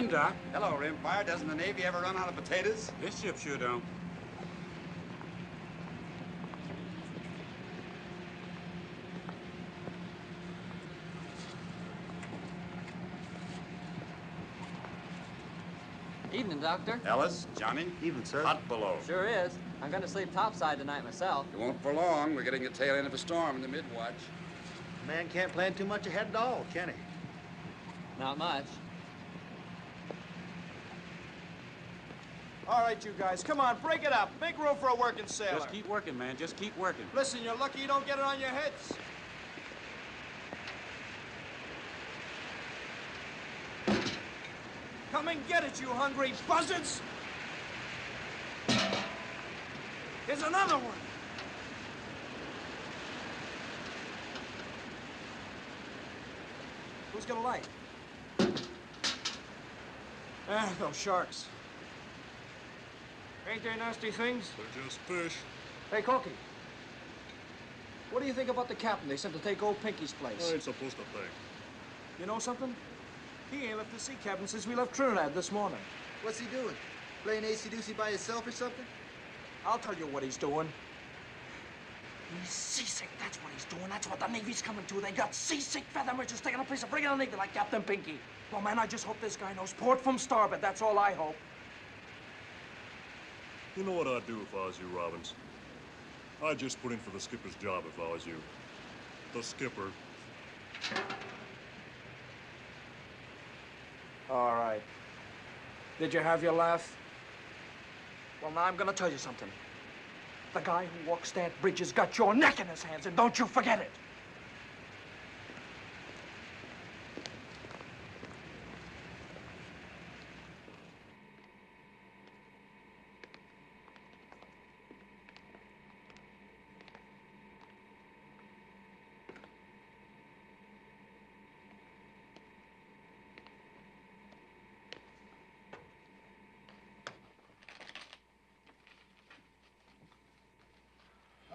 Doc. Hello, Rimfire. Doesn't the Navy ever run out of potatoes? This ship sure don't. Evening, Doctor. Ellis, Johnny. Evening, sir. Hot below. Sure is. I'm going to sleep topside tonight myself. It won't for long. We're getting the tail end of a storm in the mid-watch. Man can't plan too much ahead at all, can he? Not much. All right, you guys, come on, break it up. Make room for a working sailor. Just keep working, man. Just keep working. Listen, you're lucky you don't get it on your heads. Come and get it, you hungry buzzards! Here's another one. Who's gonna light? Ah, those sharks. Ain't they nasty things? They're just fish. Hey, Corky. What do you think about the captain they sent to take old Pinky's place? I ain't supposed to think. You know something? He ain't left the sea cabin since we left Trinidad this morning. What's he doing? Playing AC-doocy by himself or something? I'll tell you what he's doing. He's seasick. That's what he's doing. That's what the Navy's coming to. They got seasick feather merchants taking a place of regular Navy like Captain Pinky. Well, man, I just hope this guy knows port from starboard. That's all I hope. You know what I'd do if I was you, Robbins? I'd just put in for the skipper's job if I was you. The skipper. All right. Did you have your laugh? Well, now I'm gonna tell you something. The guy who walks that bridge has got your neck in his hands, and don't you forget it.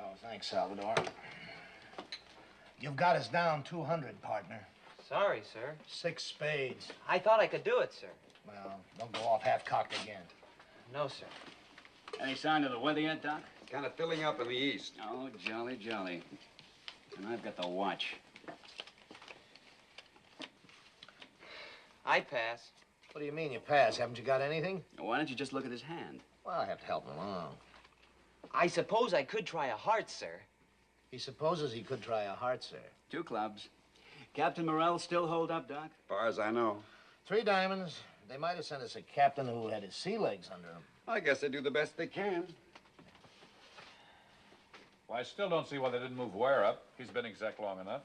Oh, thanks, Salvador. You've got us down 200, partner. Sorry, sir. 6 spades. I thought I could do it, sir. Well, don't go off half-cocked again. No, sir. Any sign of the weather yet, Doc? Kind of filling up in the east. Oh, jolly, jolly. And I've got the watch. I pass. What do you mean you pass? Haven't you got anything? Why don't you just look at his hand? Well, I have to help him along. I suppose I could try a heart, sir. He supposes he could try a heart, sir. 2 clubs. Captain Morrell still hold up, Doc? As far as I know. 3 diamonds. They might have sent us a captain who had his sea legs under him. I guess they do the best they can. Well, I still don't see why they didn't move Ware up. He's been exec long enough.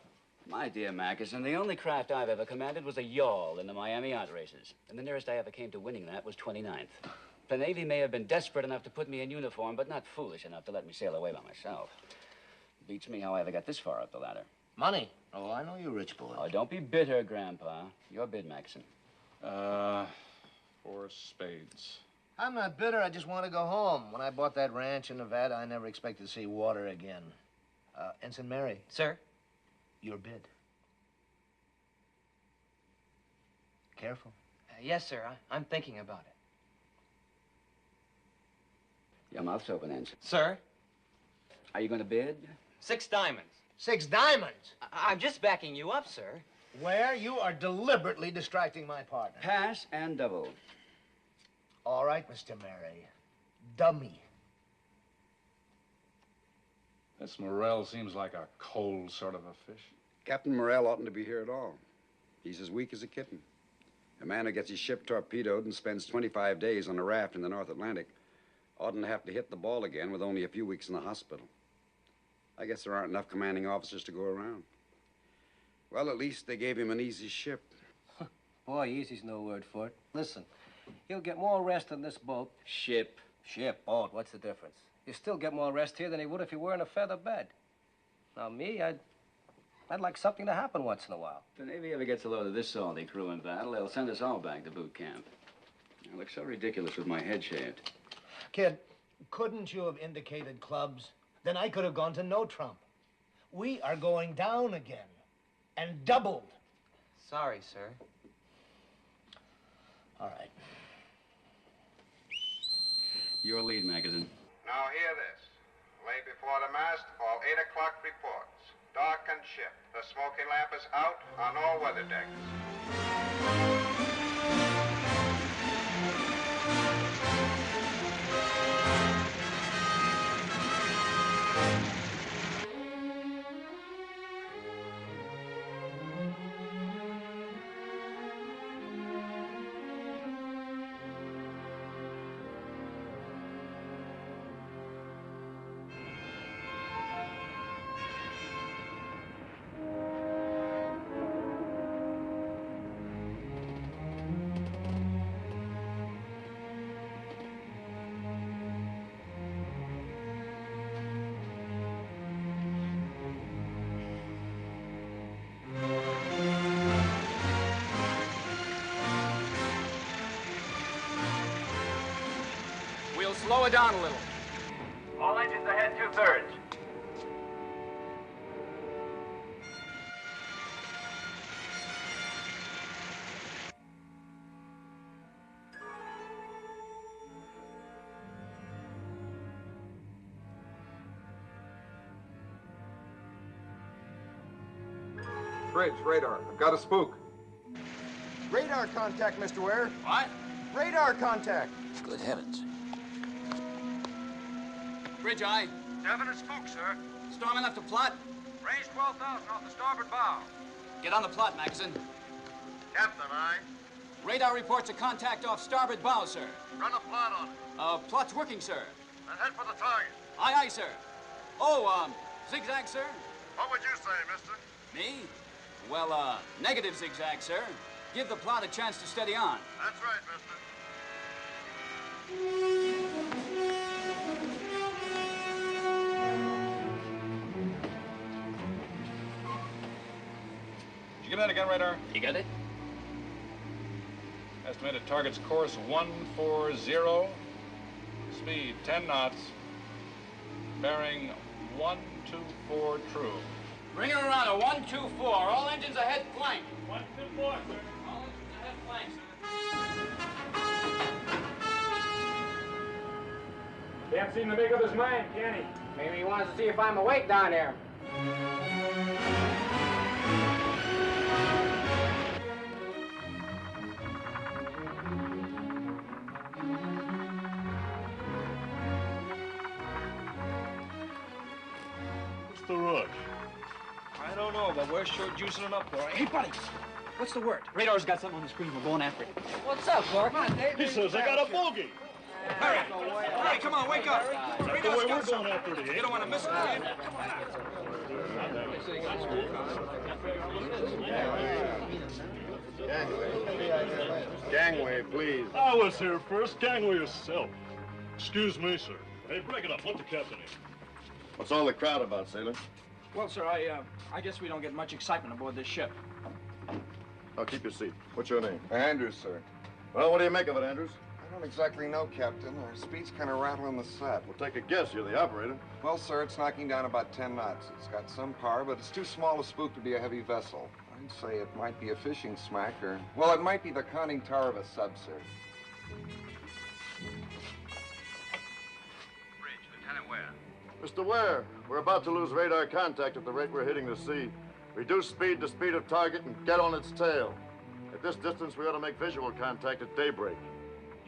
My dear Mackerson, the only craft I've ever commanded was a yawl in the Miami yacht races. And the nearest I ever came to winning that was 29th. The Navy may have been desperate enough to put me in uniform, but not foolish enough to let me sail away by myself. Beats me how I ever got this far up the ladder. Money? Oh, I know you rich boy. Oh, don't be bitter, Grandpa. Your bid, Maxon. 4 spades. I'm not bitter. I just want to go home. When I bought that ranch in Nevada, I never expected to see water again. Ensign Mary. Sir? Your bid. Careful. Yes, sir. I'm thinking about it. Your mouth's open, Ensign. Sir? Are you going to bid? 6 diamonds. 6 diamonds? I'm just backing you up, sir. Where you are deliberately distracting my partner. Pass and double. All right, Mr. Mary. Dummy. This Morrell seems like a cold sort of a fish. Captain Morrell oughtn't to be here at all. He's as weak as a kitten. A man who gets his ship torpedoed and spends 25 days on a raft in the North Atlantic oughtn't to have to hit the ball again with only a few weeks in the hospital. I guess there aren't enough commanding officers to go around. Well, at least they gave him an easy ship. Boy, easy's no word for it. Listen, he'll get more rest on this boat. Ship. Ship, boat, what's the difference? He'll still get more rest here than he would if he were in a feather bed. Now, me, I'd like something to happen once in a while. If the Navy ever gets a load of this salty crew in battle, they'll send us all back to boot camp. I look so ridiculous with my head shaved. Kid, couldn't you have indicated clubs? Then I could have gone to no trump. We are going down again. And doubled. Sorry, sir. All right. Your lead, Magazine. Now hear this. Lay before the mast, all 8 o'clock reports. Darkened ship. The smoking lamp is out on all weather decks. Slow it down a little. All engines ahead 2/3. Bridge, radar. I've got a spook. Radar contact, Mr. Ware. What? Radar contact. Good heavens. Bridge eye. Definite spook, sir. Storm enough to plot? Range 12,000 off the starboard bow. Get on the plot, Maxon. Captain, aye. Radar reports a contact off starboard bow, sir. Run a plot on it. Plot's working, sir. And head for the target. Aye, aye, sir. Oh, zigzag, sir? What would you say, mister? Me? Well, negative zigzag, sir. Give the plot a chance to steady on. That's right, mister. Did you get that again, radar? You got it? Estimated target's course 140. Speed 10 knots. Bearing 124 true. Bring her around a 124. All engines ahead flank. 124, sir. All engines ahead flank, sir. Can't seem to make up his mind, can he? Maybe he wants to see if I'm awake down there. What's the rush? I don't know, but we're sure juicing it up for it. Hey, buddy, what's the word? Radar's got something on the screen. We're going after it. What's up, Clark? Come on, Dave. He says I got a bogey. Hurry. Hurry, come on, wake up. That's the way we're going after it. You don't want to miss it, do you? Gangway, please. I was here first. Gangway yourself. Excuse me, sir. Hey, break it up. Let the captain in. What's all the crowd about, sailor? Well, sir, I guess we don't get much excitement aboard this ship. Now, keep your seat. What's your name? Andrews, sir. Well, what do you make of it, Andrews? I don't exactly know, Captain. Our speed's kind of rattling the set. We'll take a guess. You're the operator. Well, sir, it's knocking down about 10 knots. It's got some power, but it's too small a spook to be a heavy vessel. I'd say it might be a fishing smack, or... well, it might be the conning tower of a sub, sir. Bridge, Lieutenant Ware. Mr. Ware, we're about to lose radar contact at the rate we're hitting the sea. Reduce speed to speed of target and get on its tail. At this distance, we ought to make visual contact at daybreak.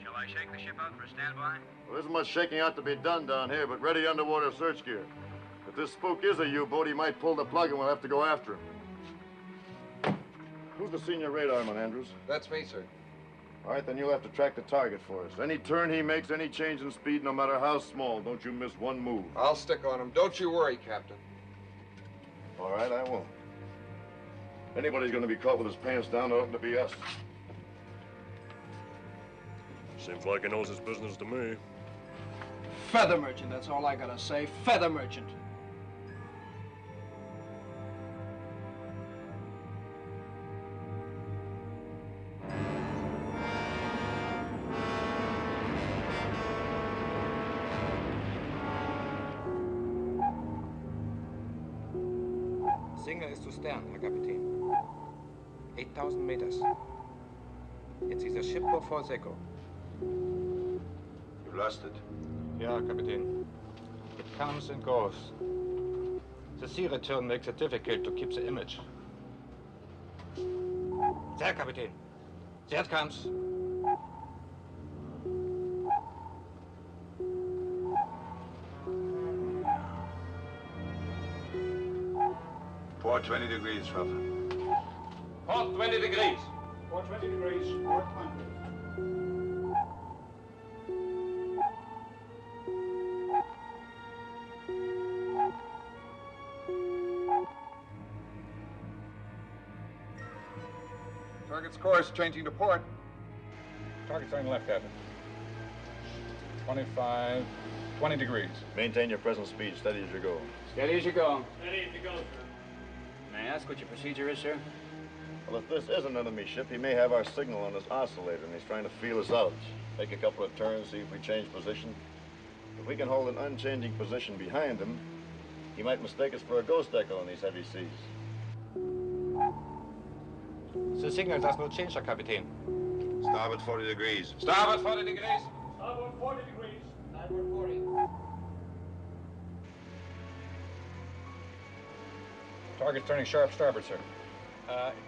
Shall I shake the ship out for a standby? Well, there isn't much shaking out to be done down here, but ready underwater search gear. If this spook is a U-boat, he might pull the plug and we'll have to go after him. Who's the senior radarman, Andrews? That's me, sir. All right, then you'll have to track the target for us. Any turn he makes, any change in speed, no matter how small, don't you miss one move. I'll stick on him. Don't you worry, Captain. All right, I won't. Anybody's going to be caught with his pants down, it oughtn't to be us. Seems like he knows his business to me. Feather merchant, that's all I gotta say. Feather merchant. Signal ist zu Stern, Herr Kapitän. 8,000 meters. Jetzt ist das Ship before Seko. You've lost it. Yeah, Captain. It comes and goes. The sea return makes it difficult to keep the image. There, Captain. There it comes. Port 20 degrees, Ruff. Port 20 degrees. Port 20 degrees, port 20. Target's course, changing to port. Target's on left, Captain. 25, 20 degrees. Maintain your present speed, steady as you go. Steady as you go. Steady as you go, sir. May I ask what your procedure is, sir? Well, if this is an enemy ship, he may have our signal on his oscillator, and he's trying to feel us out. Take a couple of turns, see if we change position. If we can hold an unchanging position behind him, he might mistake us for a ghost echo in these heavy seas. The signal does not change, Herr Kapitän. Starboard 40 degrees. Starboard 40 degrees. Starboard 40 degrees. Starboard 40. Target's turning sharp starboard, sir.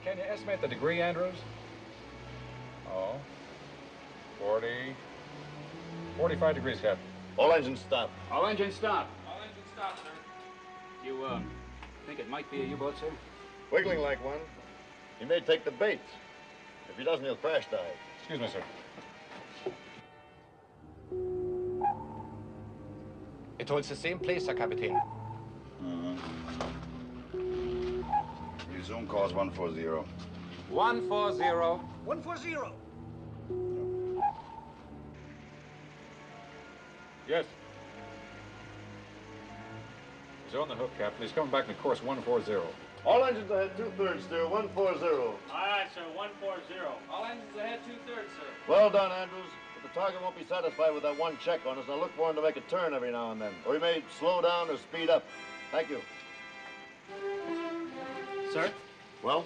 Can you estimate the degree, Andrews? Oh, 40, 45 degrees, Captain. All engines stop. All engines stop. All engines stop, sir. You, think it might be a U-boat, sir? Wiggling like one. He may take the bait. If he doesn't, he'll crash dive. Excuse me, sir. It holds the same place, Herr Kapitän. Your zoom calls 140. 140. 140. Yes. He's on the hook, Captain. He's coming back in course 140. All engines ahead, 2/3 steer, 140. Aye, sir, 140. All engines ahead, 2/3, sir. Well done, Andrews. But the target won't be satisfied with that one check on us, and I'll look for him to make a turn every now and then. Or he may slow down or speed up. Thank you. Sir? Well?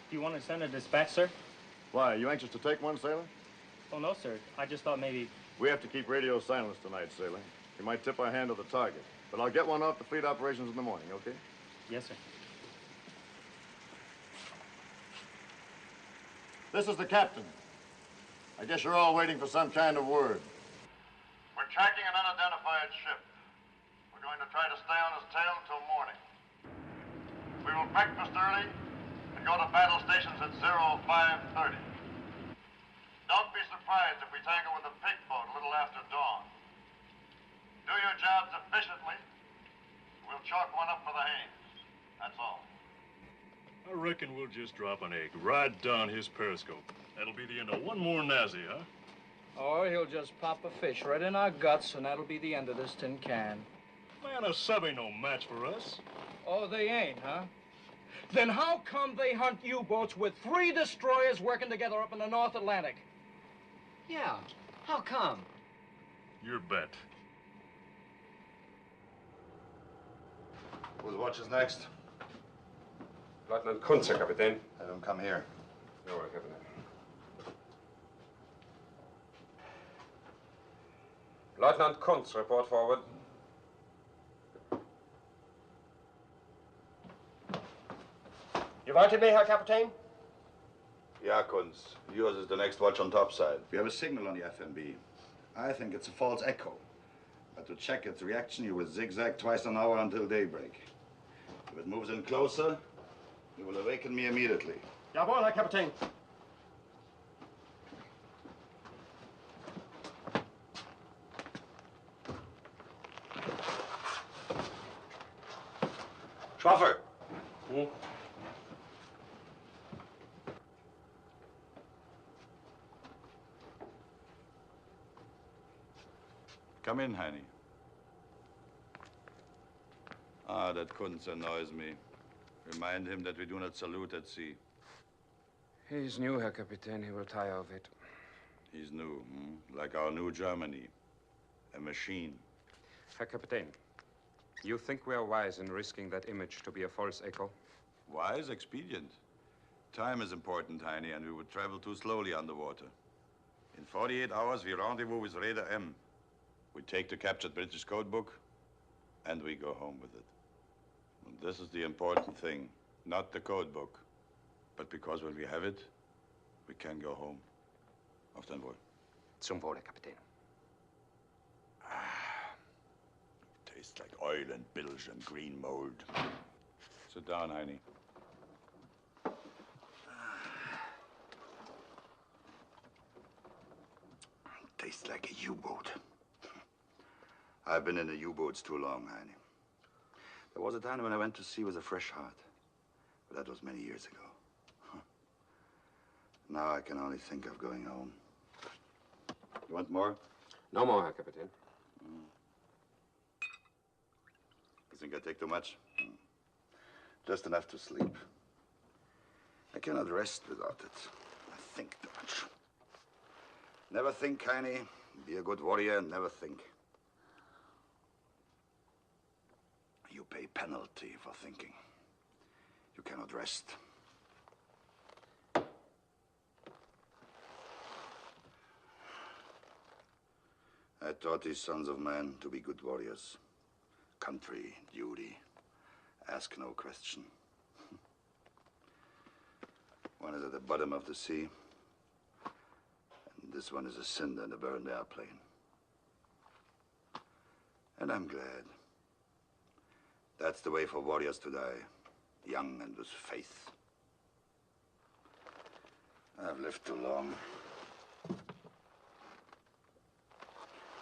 Do you want to send a dispatch, sir? Why, are you anxious to take one, sailor? Oh, no, sir. I just thought maybe... We have to keep radio silence tonight, sailor. You might tip our hand to the target. But I'll get one off the fleet operations in the morning, okay? Yes, sir. This is the captain. I guess you're all waiting for some kind of word. We're tracking an unidentified ship. We're going to try to stay on his tail until morning. We will breakfast early and go to battle stations at 0530. Don't be surprised if we tangle with a pig boat a little after dawn. Do your jobs efficiently. We'll chalk one up for the Haines. That's all. reckon we'll just drop an egg right down his periscope. That'll be the end of one more Nazi, huh? Or he'll just pop a fish right in our guts, and that'll be the end of this tin can. Man, a sub ain't no match for us. Oh, they ain't, huh? Then how come they hunt U-boats with 3 destroyers working together up in the North Atlantic? Yeah, how come? Your bet. Whose watch is next? Lieutenant Kunze, Kapitän. Have him come here. Jawohl, Kapitän. Lieutenant Kunze, report forward. You wanted me, Herr Kapitän? Yeah, Kunz. Yours is the next watch on topside. We have a signal on the FMB. I think it's a false echo. But to check its reaction, you will zigzag twice an hour until daybreak. If it moves in closer, you will awaken me immediately. Jawohl, Herr Kapitän. Schwaffer! Come in, Heine. Ah, that Kunz annoys me. Remind him that we do not salute at sea. He's new, Herr Kapitän. He will tire of it. He's new, like our new Germany. A machine. Herr Kapitän, you think we are wise in risking that image to be a false echo? Wise, expedient. Time is important, Heine, and we would travel too slowly underwater. In 48 hours, we rendezvous with Raider M. We take the captured British code book, and we go home with it. And this is the important thing, not the code book, but because when we have it, we can go home. Auf dein Wohl. Zum Wohle, Kapitän. Tastes like oil and bilge and green mold. Sit down, Heine. Tastes like a U-boat. I've been in the U-boats too long, Heine. There was a time when I went to sea with a fresh heart. But that was many years ago. Now I can only think of going home. You want more? No more, Herr Kapitän. You think I take too much? Just enough to sleep. I cannot rest without it. I think too much. Never think, Heine. Be a good warrior and never think. You pay penalty for thinking. You cannot rest. I taught these sons of men to be good warriors. Country, duty, ask no question. One is at the bottom of the sea, and this one is a cinder in a burned airplane. And I'm glad. That's the way for warriors to die, young and with faith. I've lived too long.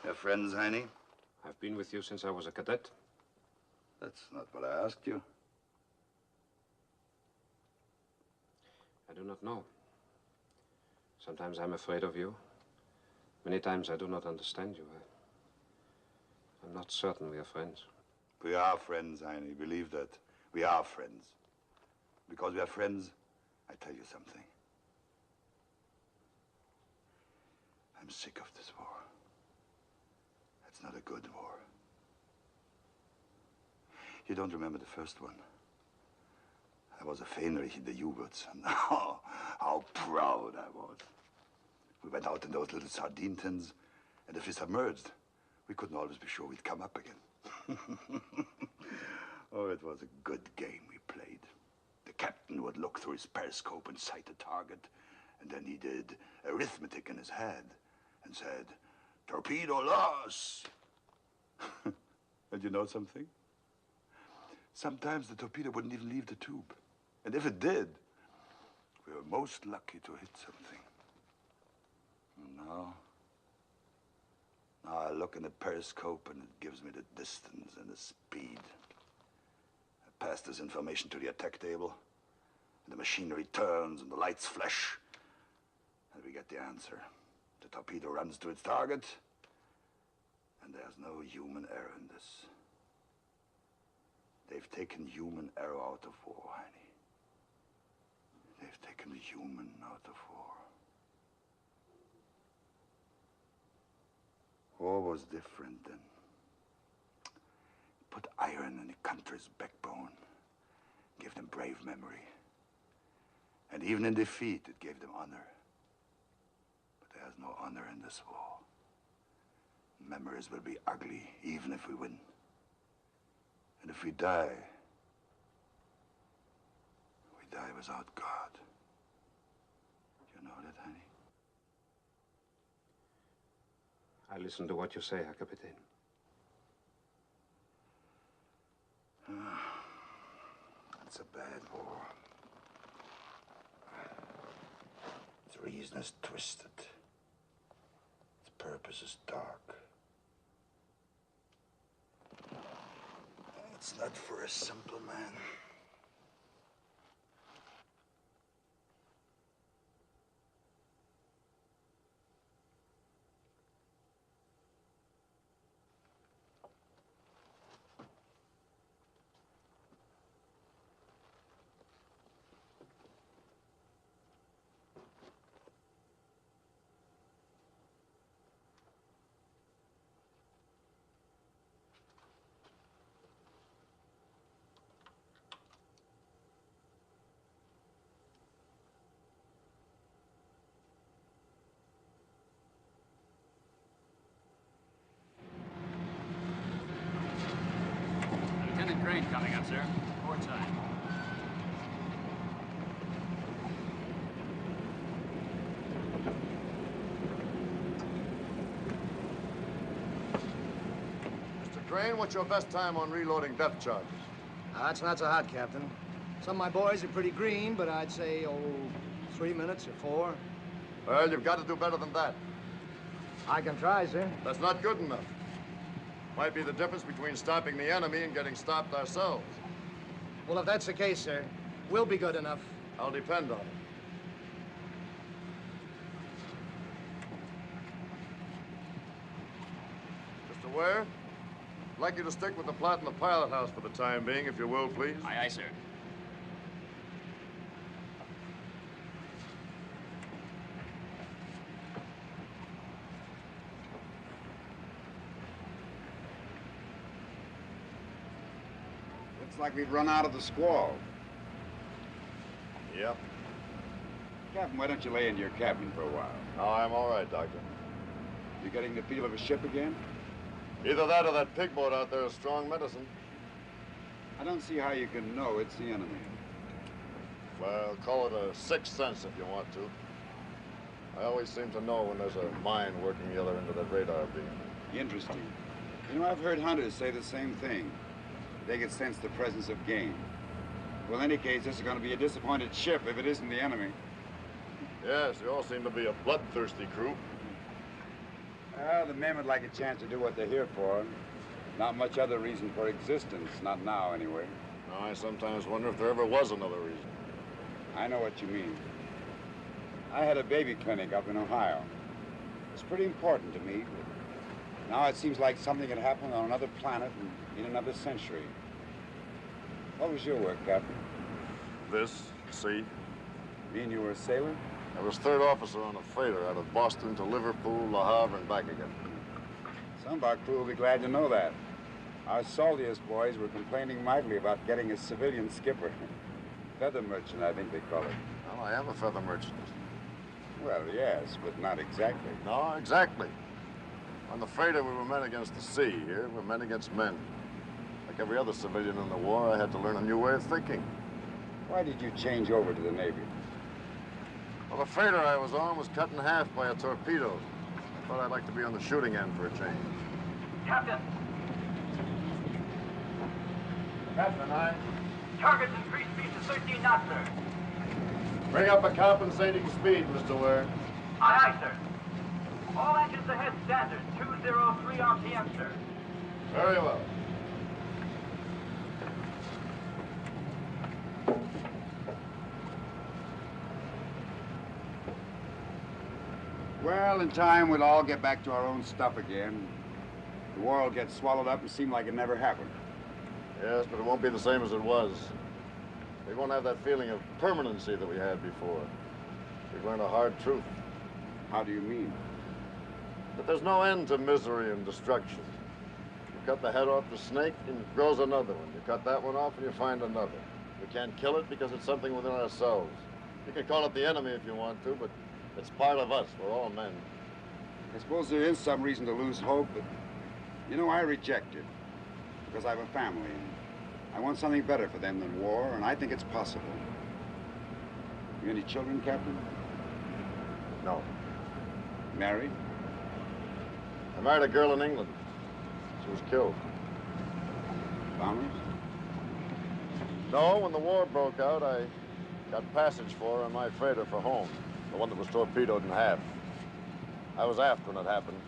Your friends, Heine? I've been with you since I was a cadet. That's not what I asked you. I do not know. Sometimes I'm afraid of you. Many times I do not understand you. I'm not certain we are friends. We are friends, Heine. Believe that. We are friends. Because we are friends, I tell you something. I'm sick of this war. It's not a good war. You don't remember the first one? I was a Fähnrich in the U-boats, and how proud I was. We went out in those little sardine tins, and if we submerged, we couldn't always be sure we'd come up again. Oh, it was a good game we played. The captain would look through his periscope and sight a target, and then he did arithmetic in his head and said, "Torpedo loss." And you know something? Sometimes the torpedo wouldn't even leave the tube. And if it did, we were most lucky to hit something. And now I look in the periscope and it gives me the distance and the speed. I pass this information to the attack table, And the machinery turns and the lights flash. And we get the answer. The torpedo runs to its target. And there's no human error in this. They've taken human error out of war, Heine. They've taken the human out of war. War was different then. Put iron in the country's backbone. Gave them brave memory. And even in defeat, it gave them honor. But there's no honor in this war. Memories will be ugly, even if we win. And if we die without God. You know that, honey? I listen to what you say, Herr Kapitän. It's a bad war. Its reason is twisted. Its purpose is dark. It's not for a simple man. Lieutenant Crane coming up, sir. Port side. Mr. Crane, what's your best time on reloading depth charges? It's not so hot, Captain. Some of my boys are pretty green, but I'd say, 3 minutes or 4. Well, you've got to do better than that. I can try, sir. That's not good enough. Might be the difference between stopping the enemy and getting stopped ourselves. Well, if that's the case, sir, we'll be good enough. I'll depend on it. Mr. Ware, I'd like you to stick with the plot in the pilot house for the time being, if you will, please. Aye, aye, sir. Looks like we've run out of the squall. Yep. Captain, why don't you lay in your cabin for a while? Oh, I'm all right, Doctor. You getting the feel of a ship again? Either that or that pig boat out there is strong medicine. I don't see how you can know it's the enemy. Well, call it a sixth sense if you want to. I always seem to know when there's a mine working the other end of that radar beam. Interesting. You know, I've heard hunters say the same thing. They can sense the presence of game. Well, in any case, this is going to be a disappointed ship if it isn't the enemy. Yes, you all seem to be a bloodthirsty crew. The men would like a chance to do what they're here for. Not much other reason for existence, not now anyway. No, I sometimes wonder if there ever was another reason. I know what you mean. I had a baby clinic up in Ohio. It's pretty important to me, but now it seems like something had happened on another planet and in another century. What was your work, Captain? This, sea. Mean you were a sailor? I was third officer on a freighter out of Boston to Liverpool, Le Havre, and back again. Some of our crew will be glad to know that. Our saltiest boys were complaining mightily about getting a civilian skipper. Feather merchant, I think they call it. Well, I am a feather merchant. Well, yes, but not exactly. No, exactly. On the freighter, we were men against the sea. Here, we're men against men. Like every other civilian in the war, I had to learn a new way of thinking. Why did you change over to the Navy? Well, the freighter I was on was cut in half by a torpedo. I thought I'd like to be on the shooting end for a change. Captain! Captain, Target's increased speed to 13 knots, sir. Bring up a compensating speed, Mr. Ware. Aye, aye, sir. All engines ahead standard, 203 RPM, sir. Very well. Well, in time, we'll all get back to our own stuff again. The war will get swallowed up and seem like it never happened. Yes, but it won't be the same as it was. We won't have that feeling of permanency that we had before. We've learned a hard truth. How do you mean? That there's no end to misery and destruction. You cut the head off the snake and it grows another one. You cut that one off and you find another. We can't kill it because it's something within ourselves. You can call it the enemy if you want to, but it's part of us. We're all men. I suppose there is some reason to lose hope, but, you know, I reject it. Because I have a family, and I want something better for them than war, and I think it's possible. You any children, Captain? No. Married? I married a girl in England. She was killed. Bombers? No, when the war broke out, I got passage for her on my freighter for home, the one that was torpedoed in half. I was aft when it happened.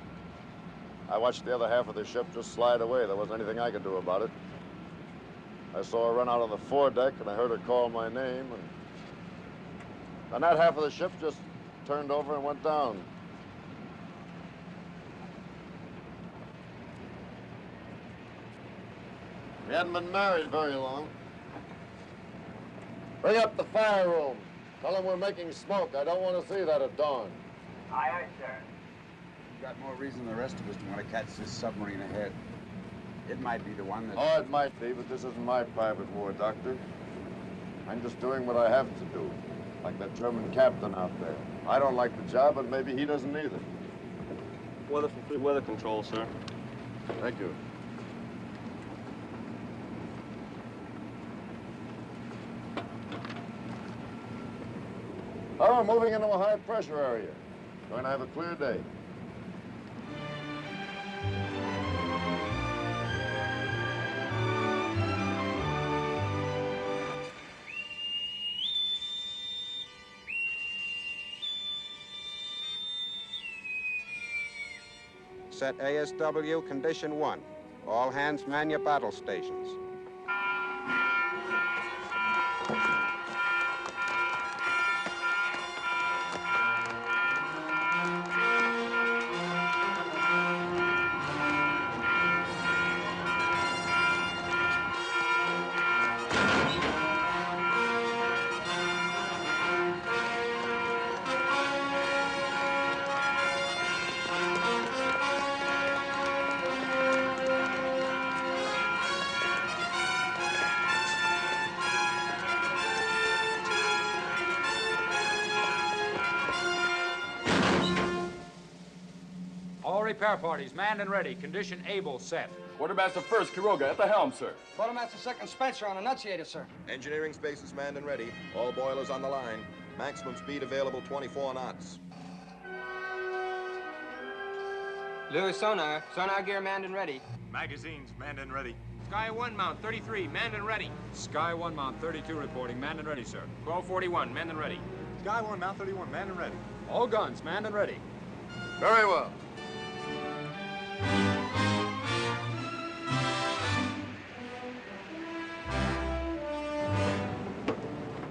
I watched the other half of the ship just slide away. There wasn't anything I could do about it. I saw her run out on the foredeck, and I heard her call my name, and that half of the ship just turned over and went down. We hadn't been married very long. Bring up the fire room. Tell them we're making smoke. I don't want to see that at dawn. Aye, aye, sir. You've got more reason than the rest of us to want to catch this submarine ahead. It might be the one that... Oh, it might be, but this isn't my private war, Doctor. I'm just doing what I have to do, like that German captain out there. I don't like the job, but maybe he doesn't either. Weather from Fleet Weather Control, sir. Thank you. Oh, we're moving into a high-pressure area. Going to have a clear day. Set ASW Condition 1. All hands man your battle stations. Repair parties manned and ready. Condition able set. Quartermaster first, Quiroga, at the helm, sir. Quartermaster second, Spencer on annunciator, sir. Engineering spaces manned and ready. All boilers on the line. Maximum speed available 24 knots. Lewis sonar. Sonar gear manned and ready. Magazines manned and ready. Sky 1 mount 33, manned and ready. Sky 1 mount 32 reporting. Manned and ready, sir. 1241, manned and ready. Sky 1 mount 31, manned and ready. All guns manned and ready. Very well.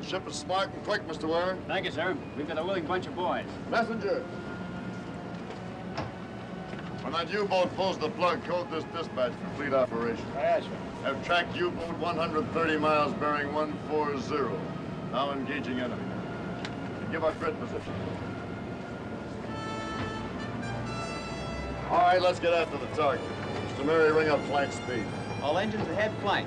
Ship is smart and quick, Mr. Ware. Thank you, sir. We've got a willing bunch of boys. Messenger. When that U-boat pulls the plug, code this dispatch for fleet operation. Yes, sir. Have tracked U-boat 130 miles bearing 140. Now engaging enemy. Give our grid position. All right, let's get after the target. Mr. Mary, ring up flank speed. All engines ahead, flank.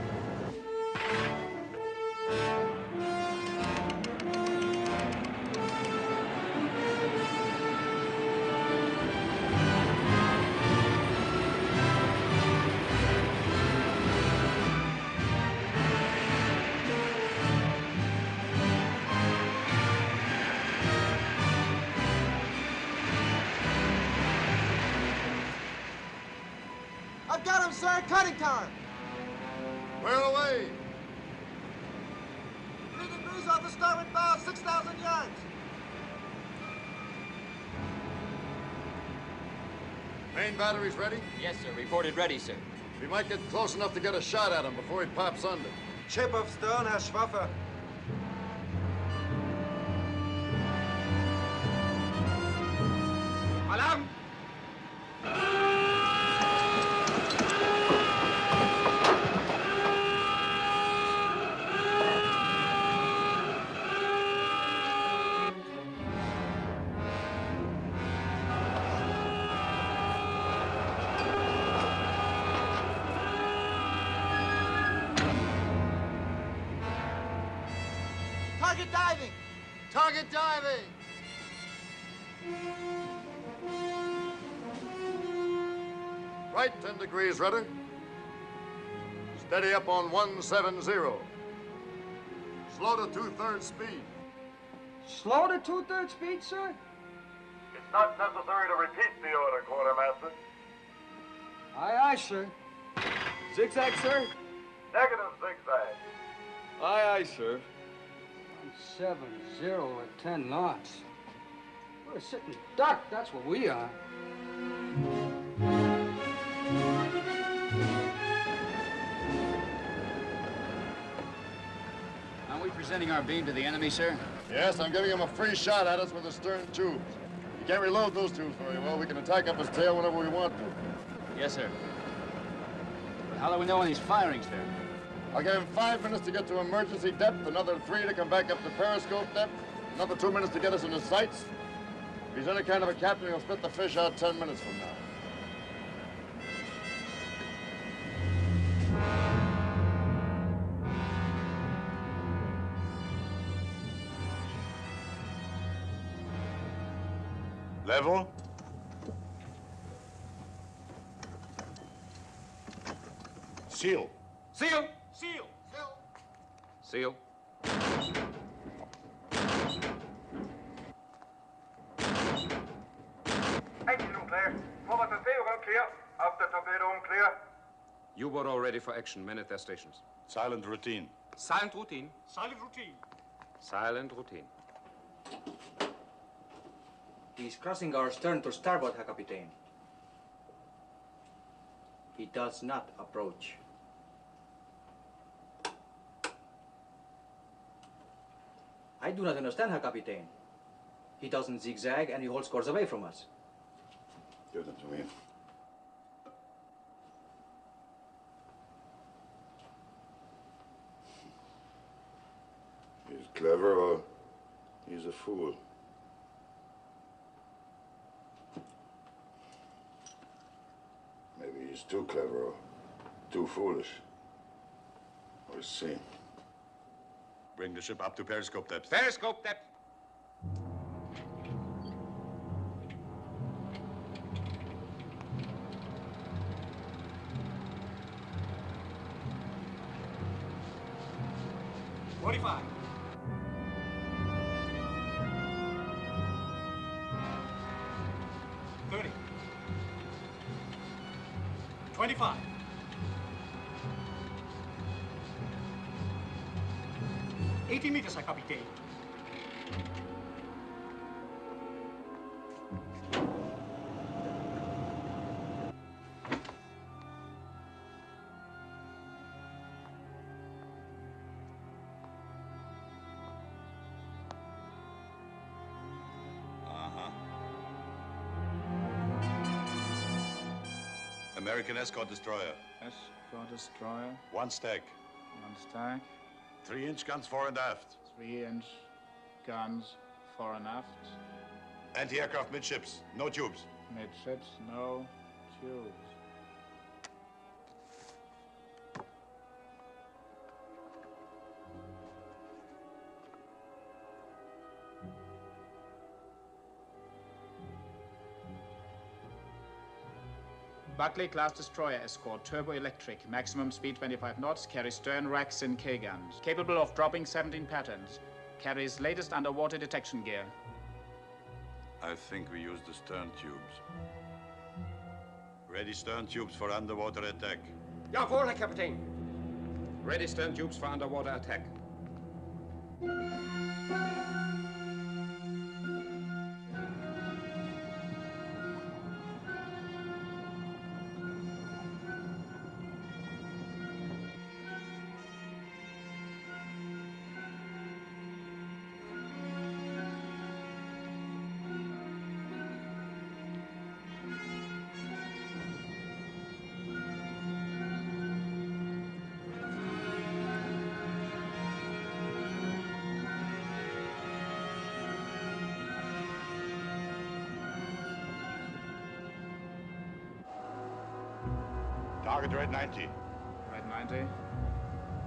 I've got him, sir. Cutting time. Where away? 3 degrees off the starboard bow, 6,000 yards. Main batteries ready? Yes, sir. Reported ready, sir. We might get close enough to get a shot at him before he pops under. Chip of stern, Herr Schwaffer. Target diving! Target diving! Right 10 degrees rudder. Steady up on 170. Slow to 2/3 speed. Slow to 2/3 speed, sir? It's not necessary to repeat the order, Quartermaster. Aye, aye, sir. Zigzag, sir? Negative zigzag. Aye, aye, sir. 170 at 10 knots. We're a sitting duck, that's what we are. Are we presenting our beam to the enemy, sir? Yes, I'm giving him a free shot at us with the stern tubes. You can't reload those tubes very well. We can attack up his tail whenever we want to. Yes, sir. But how do we know when he's firing, sir? I'll give him 5 minutes to get to emergency depth, another 3 to come back up to periscope depth, another 2 minutes to get us in his sights. If he's any kind of a captain, he'll spit the fish out 10 minutes from now. Level? Seal. Seal! Seal! Seal. Engine room clear. Forward to sail room clear. After torpedo room clear. U-boat all ready for action. Men at their stations. Silent routine. Silent routine. Silent routine. Silent routine. He's crossing our stern to starboard, Herr Kapitän. He does not approach. I do not understand, Herr Kapitän. He doesn't zigzag and he holds course away from us. Give them to me. He's clever or he's a fool. Maybe he's too clever or too foolish. We'll see. Bring the ship up to periscope depth. Periscope depth. $45. 30. 25. 80 meters, Herr Kapitän. American escort destroyer. Escort destroyer. One stack. One stack. 3-inch guns fore and aft. 3-inch guns fore and aft. Anti-aircraft midships. No tubes. Midships, no tubes. Buckley-class destroyer escort, turbo-electric, maximum speed 25 knots, carries stern racks and K-guns. Capable of dropping 17 patterns. Carries latest underwater detection gear. I think we use the stern tubes. Ready stern tubes for underwater attack. Jawohl, Herr Kapitän. Ready stern tubes for underwater attack. Target red 90. Red 90.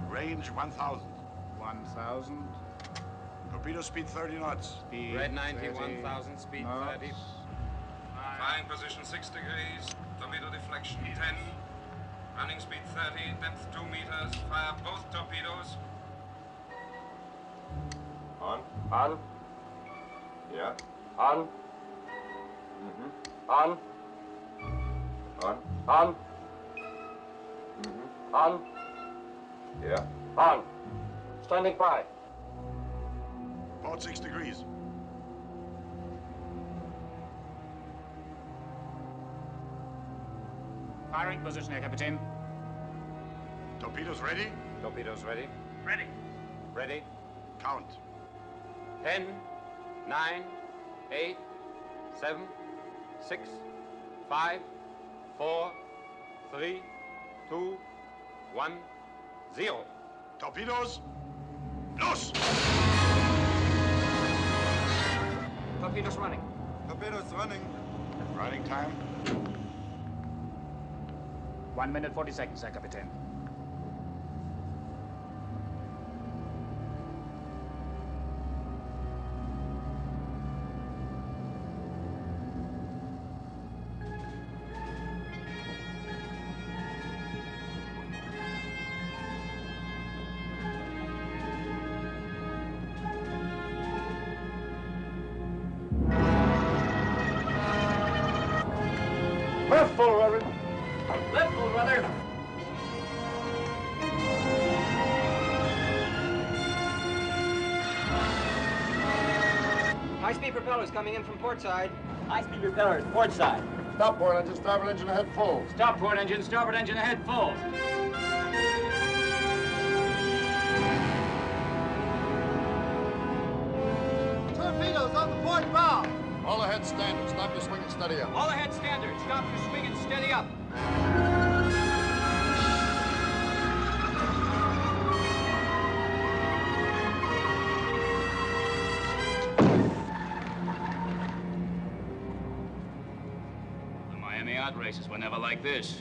Range 1,000. 1,000. Torpedo speed 30 knots. Speed red 91,000, speed knots. 30. Flying position 6 degrees. Torpedo deflection 10. Running speed 30, depth 2 meters. Fire both torpedoes. On. On. Yeah. On. Mm-hmm. On. On. On. Mm-hmm. On. Yeah. On. Standing by. Port 6 degrees. Firing position, Herr Kapitän. Torpedoes ready? Torpedoes ready. Ready. Ready. Count. 10, 9, 8, 7, 6, 5, 4, 3, 2, 1, 0. Torpedoes. Los! Torpedoes running. Torpedoes running. Running time. 1 minute 40 seconds, Herr Kapitän. Left full, Reverend. Left full, brother. High-speed propellers coming in from port side. High-speed propellers, port side. Stop port engine, starboard engine ahead full. Stop port engine, starboard engine ahead full. Torpedoes on the port bow. All ahead standard. Stop your swing and steady up. All ahead standard. Stop your swing and steady up. The Miami yacht races were never like this.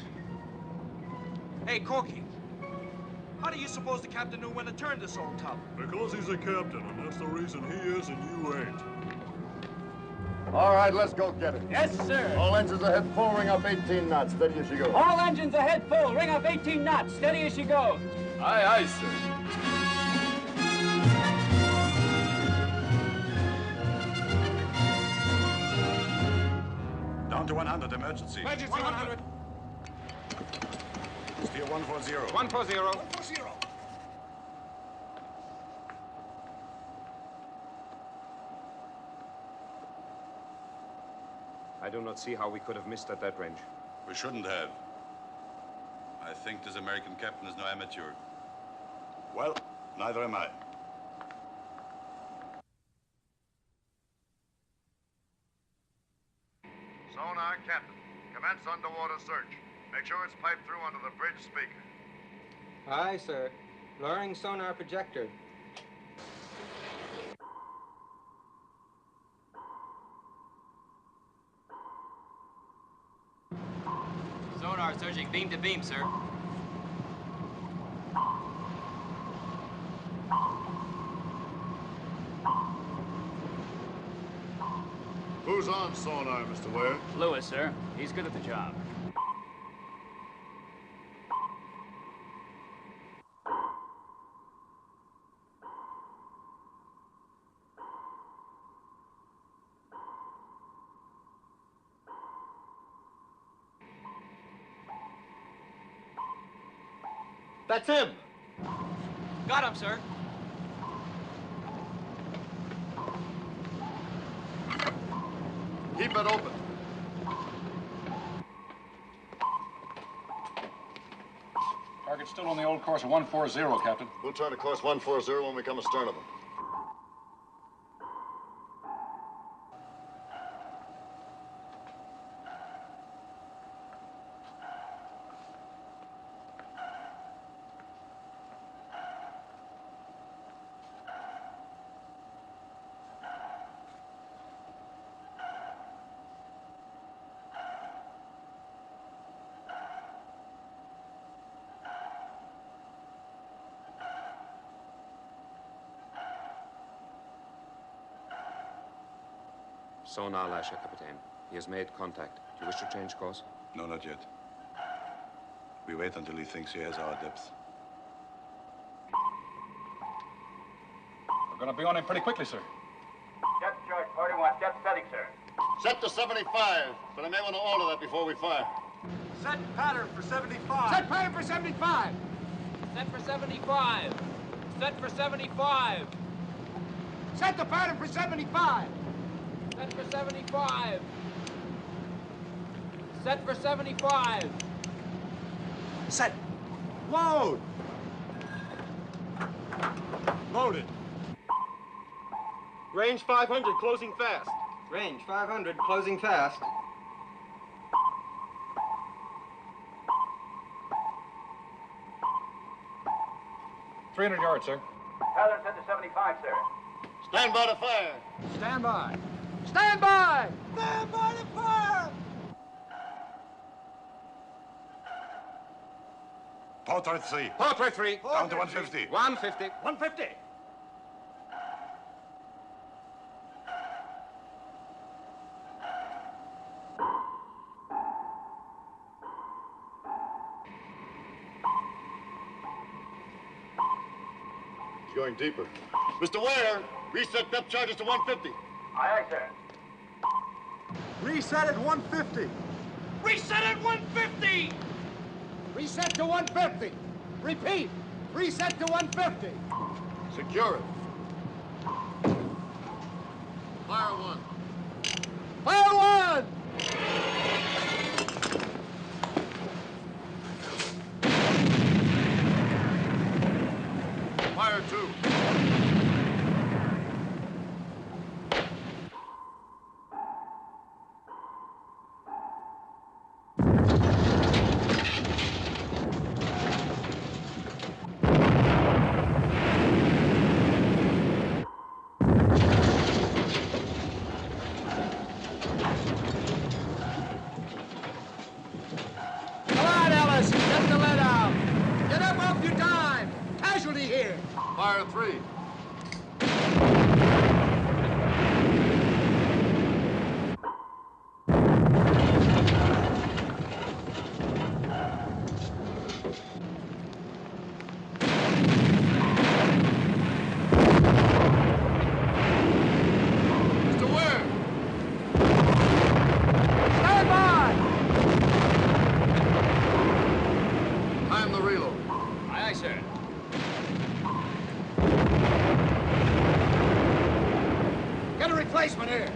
Hey, Corky. How do you suppose the captain knew when to turn this old tub? Because he's a captain, and that's the reason he is and you ain't. All right, let's go get it. Yes, sir. All engines ahead full, ring up 18 knots. Steady as you go. All engines ahead full. Ring up 18 knots. Steady as she goes. Aye, aye, sir. Down to 100, emergency. Emergency 100. Steer 140. 140. 140. I do not see how we could have missed at that range. We shouldn't have. I think this American captain is no amateur. Well, neither am I. Sonar, Captain. Commence underwater search. Make sure it's piped through under the bridge speaker. Aye, sir. Lowering sonar projector. Sonar surging beam to beam, sir. Who's on sonar, Mr. Ware? Lewis, sir. He's good at the job. That's him. Got him, sir. Keep it open. Target's still on the old course of 140, Captain. We'll turn to course 140 when we come astern of them. Sonar lasher, Captain. He has made contact. Do you wish to change course? No, not yet. We wait until he thinks he has our depth. We're going to be on him pretty quickly, sir. Depth charge 41, depth setting, sir. Set to 75, but I may want to alter that before we fire. Set pattern for 75. Set pattern for 75. Set for 75. Set for 75. Set the pattern for 75. Set for 75. Set for 75. Set. Load! Loaded. Range 500, closing fast. Range 500, closing fast. $300 yards, sir. Pattern set to 75, sir. Stand by to fire. Stand by. Stand by! Stand by to fire! Portrait 3. Portrait 3. Down to 150. 150. 150. It's going deeper. Mr. Ware, reset depth charges to 150. Aye, aye, sir. Reset at 150. Reset at 150. Reset to 150. Repeat. Reset to 150. Secure it. Fire one. Fire one! Fire two. Come on, Ellis. Get the lead out. Get up off your dime. Casualty here. Fire three. Mr. Ware! Stand by! Time the reload. Aye, aye, sir. Get a replacement here.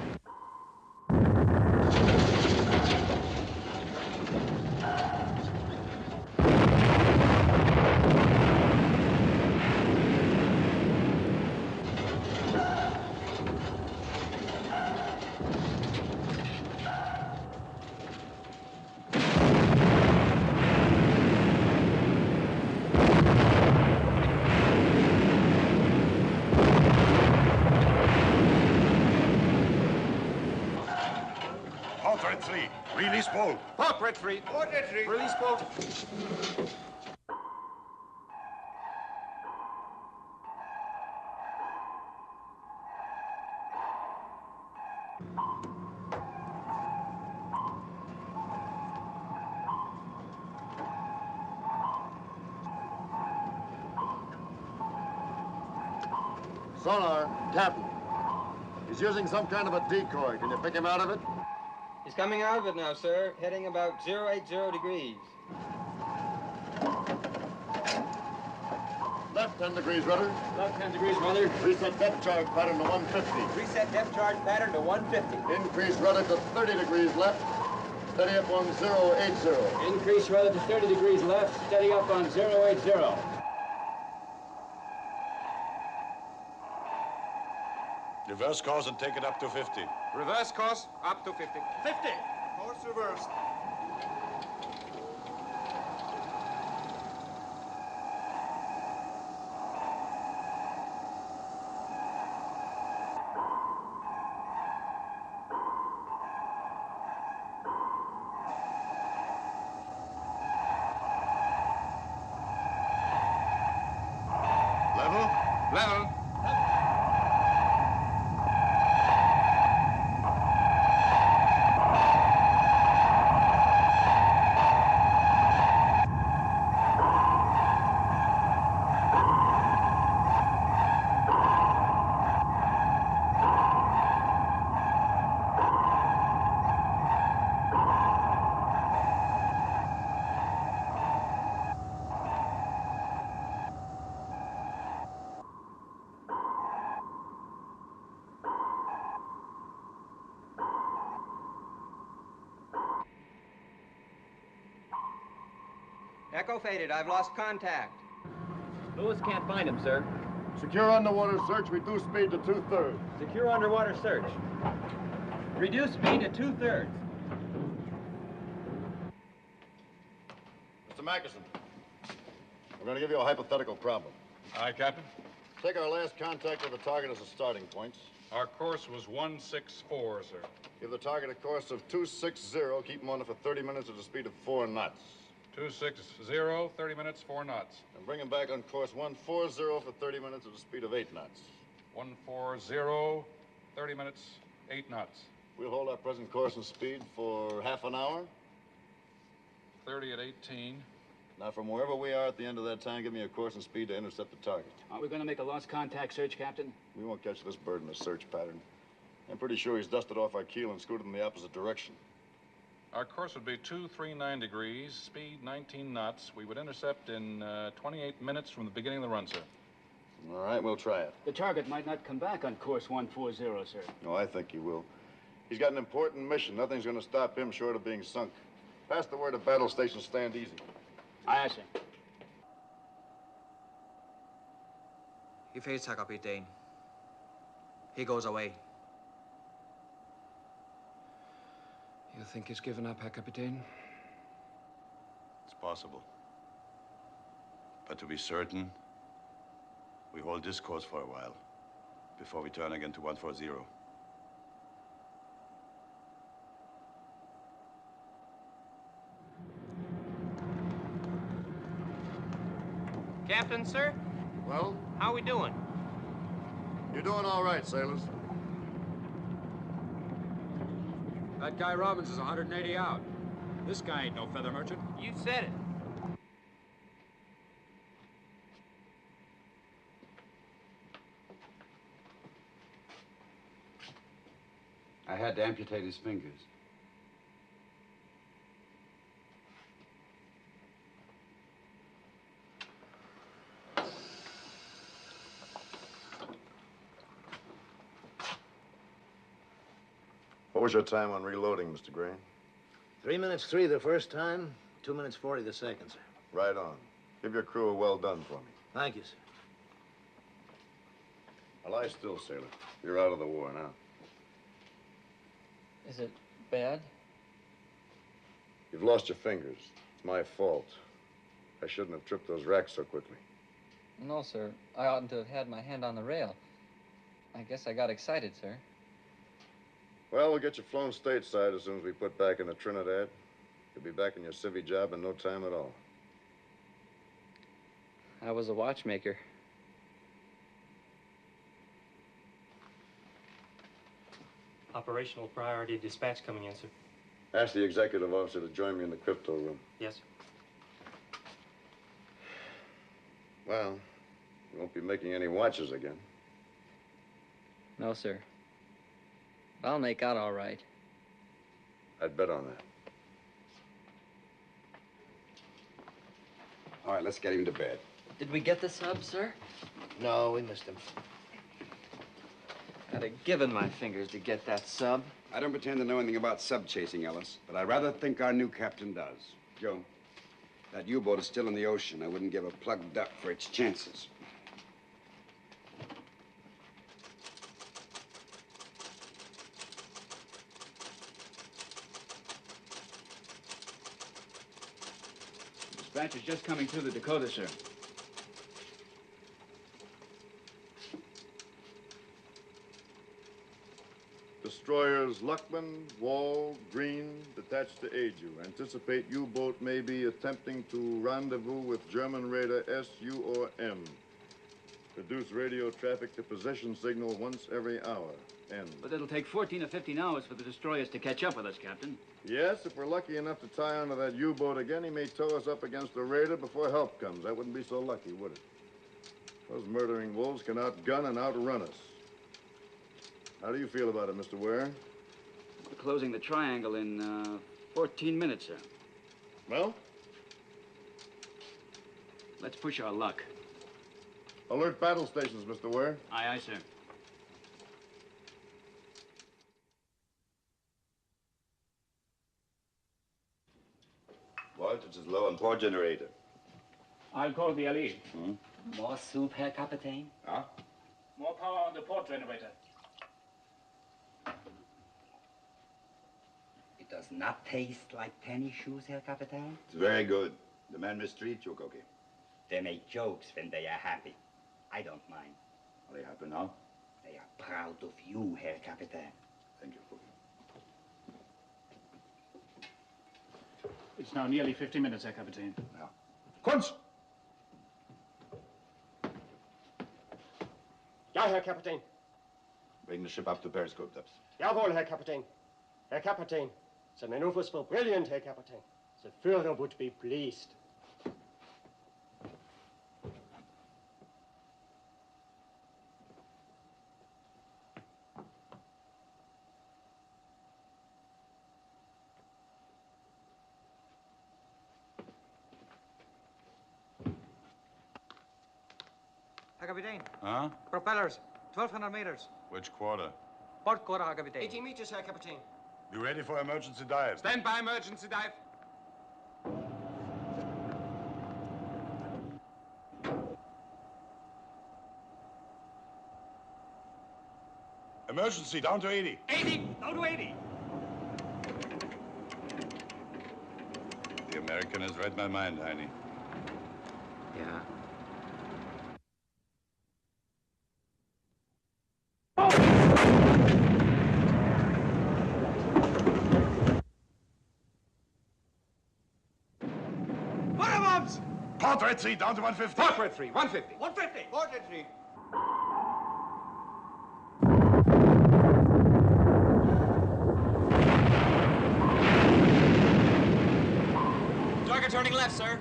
Portrait 3. Release bolt. Portrait 3. Portrait 3. Release bolt. Sonar, Captain. He's using some kind of a decoy. Can you pick him out of it? He's coming out of it now, sir. Heading about 080 degrees. Left 10 degrees rudder. Left 10 degrees, rudder. Reset depth charge pattern to 150. Reset depth charge pattern to 150. Increase rudder to 30 degrees left. Steady up on 080. Increase rudder to 30 degrees left, steady up on 080. Reverse course and take it up to 50. Reverse course, up to 50. 50. Course reversed. Level? Level. Echo faded. I've lost contact. Lewis can't find him, sir. Secure underwater search. Reduce speed to 2/3. Secure underwater search. Reduce speed to 2/3. Mr. Mackerson, we're going to give you a hypothetical problem. Aye, Captain. Take our last contact with the target as a starting point. Our course was 164, sir. Give the target a course of 260. Keep him on it for 30 minutes at a speed of 4 knots. 260, 30 minutes, 4 knots. And bring him back on course 140 for 30 minutes at a speed of 8 knots. 140, 30 minutes, 8 knots. We'll hold our present course and speed for half an hour. 30 at 18. Now, from wherever we are at the end of that time, give me a course and speed to intercept the target. Aren't we going to make a lost contact search, Captain? We won't catch this bird in a search pattern. I'm pretty sure he's dusted off our keel and scooted in the opposite direction. Our course would be 239 degrees, speed 19 knots. We would intercept in 28 minutes from the beginning of the run, sir. All right, we'll try it. The target might not come back on course 140, sir. No, I think he will. He's got an important mission. Nothing's going to stop him short of being sunk. Pass the word to battle station, stand easy. Aye, sir. He fades, Herr Kapitän. He goes away. You think he's given up, Herr Kapitän? It's possible. But to be certain, we hold this course for a while before we turn again to 140. Captain, sir? Well? How we doing? You're doing all right, sailors. That guy Robbins is 180 out. This guy ain't no feather merchant. You said it. I had to amputate his fingers. What was your time on reloading, Mr. Gray? 3 minutes 3 the first time, 2 minutes 40 the second, sir. Right on. Give your crew a well done for me. Thank you, sir. Now lie still, sailor. You're out of the war now. Is it bad? You've lost your fingers. It's my fault. I shouldn't have tripped those racks so quickly. No, sir. I oughtn't to have had my hand on the rail. I guess I got excited, sir. Well, we'll get you flown stateside as soon as we put back into Trinidad. You'll be back in your civvy job in no time at all. I was a watchmaker. Operational priority dispatch coming in, sir. Ask the executive officer to join me in the crypto room. Yes, sir. Well, you won't be making any watches again. No, sir. I'll make out all right. I'd bet on that. All right, let's get him to bed. Did we get the sub, sir? No, we missed him. I'd have given my fingers to get that sub. I don't pretend to know anything about sub-chasing, Ellis, but I rather think our new captain does. Joe, that U-boat is still in the ocean. I wouldn't give a plugged duck for its chances. Dispatch is just coming through the Dakota, sir. Destroyers Luckman, Wall, Green, detached to aid you. Anticipate U-boat may be attempting to rendezvous with German raider S, U, or M. Reduce radio traffic to position signal once every hour. End. But it'll take 14 or 15 hours for the destroyers to catch up with us, Captain. Yes, if we're lucky enough to tie onto that U-boat again, he may tow us up against the raider before help comes. That wouldn't be so lucky, would it? Those murdering wolves can outgun and outrun us. How do you feel about it, Mr. Ware? We're closing the triangle in 14 minutes, sir. Well? Let's push our luck. Alert battle stations, Mr. Ware. Aye, aye, sir. Voltage is low on port generator. I'll call the LE. More soup, Herr Kapitän? Huh? More power on the port generator. It does not taste like tennis shoes, Herr Kapitän? It's very good. The man mistreat you, Cookie. They make jokes when they are happy. I don't mind. Are they happy now? They are proud of you, Herr Kapitän. Thank you, Cookie. It's now nearly 50 minutes, Herr Kapitän. Yeah. Kunz! Ja, Herr Kapitän. Bring the ship up to periscope depth. Jawohl, Herr Kapitän. Herr Kapitän, the maneuvers were brilliant, Herr Kapitän. The Führer would be pleased. Herr Kapitän. Huh? Propellers, 1,200 meters. Which quarter? Port quarter, Herr Kapitän. 18 meters, Herr Kapitän. Be ready for emergency dive. Stand by emergency dive. Emergency, down to 80. 80, down to 80. The American has read my mind, Heine. Yeah. Bombs! Port Red 3, down to 150. Port Red 3, 150. 150. Port Red 3. Target turning left, sir.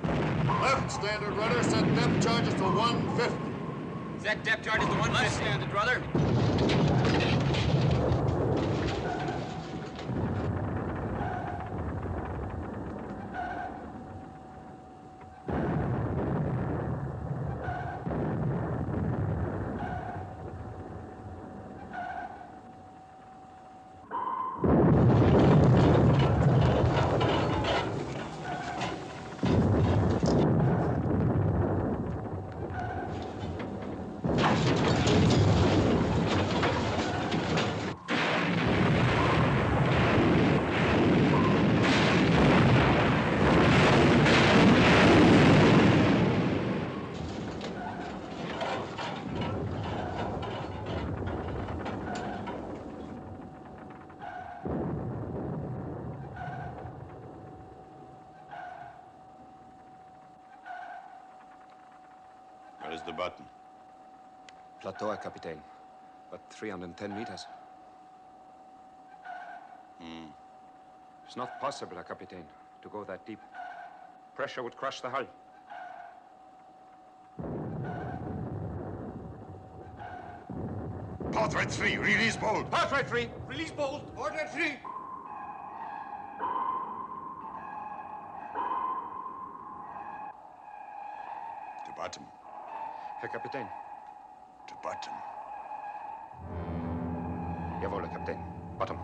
Left, standard rudder. Set depth charges to 150. Set depth charges to 150. Left, standard rudder. Where is the button? Plateau, Herr Kapitän. But 310 meters. It's not possible, Herr Kapitän, to go that deep. Pressure would crush the hull. Port Red 3, release bolt. Port Red 3, release bolt. Port Red 3. To bottom. Herr Kapitän. To bottom. Jawohl, Herr Kapitän. Bottom.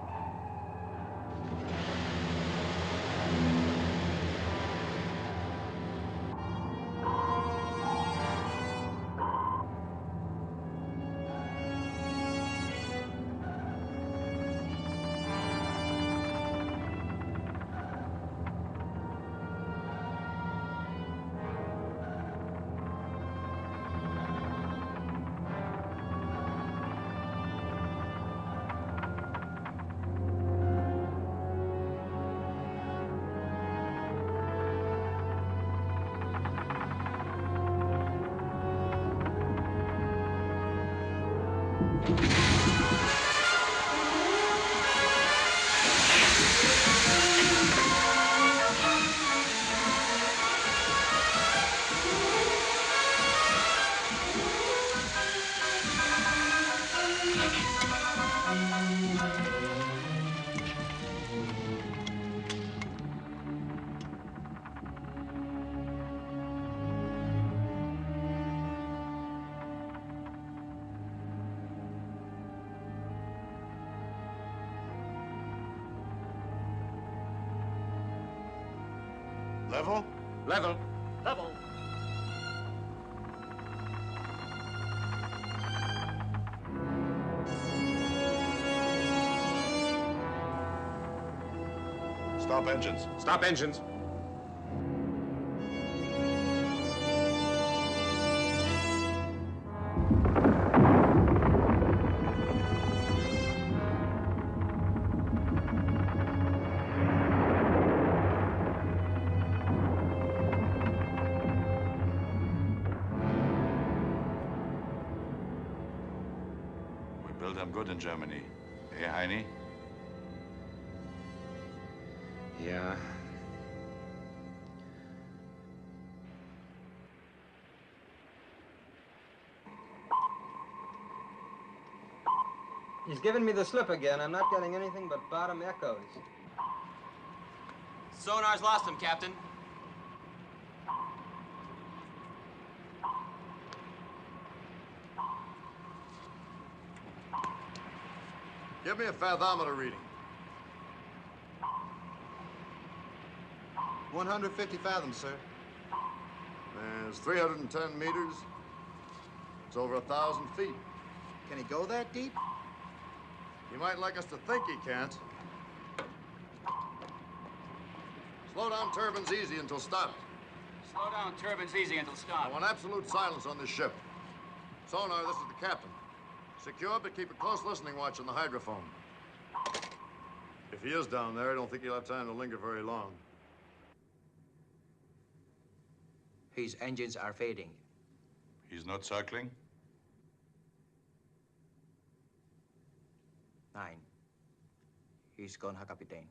Level? Level. Level. Stop engines. Stop engines. We built them good in Germany. Eh, Heine? Yeah. He's giving me the slip again. I'm not getting anything but bottom echoes. Sonar's lost him, Captain. Give me a fathometer reading. 150 fathoms, sir. There's 310 meters. It's over 1,000 feet. Can he go that deep? He might like us to think he can't. Slow down turbines easy until stopped. Slow down turbines easy until I stopped. want absolute silence on this ship. Sonar, this is the captain. Secure, but keep a close listening watch on the hydrophone. If he is down there, I don't think he'll have time to linger very long. His engines are fading. He's not circling? 9. He's gone, Herr Kapitän.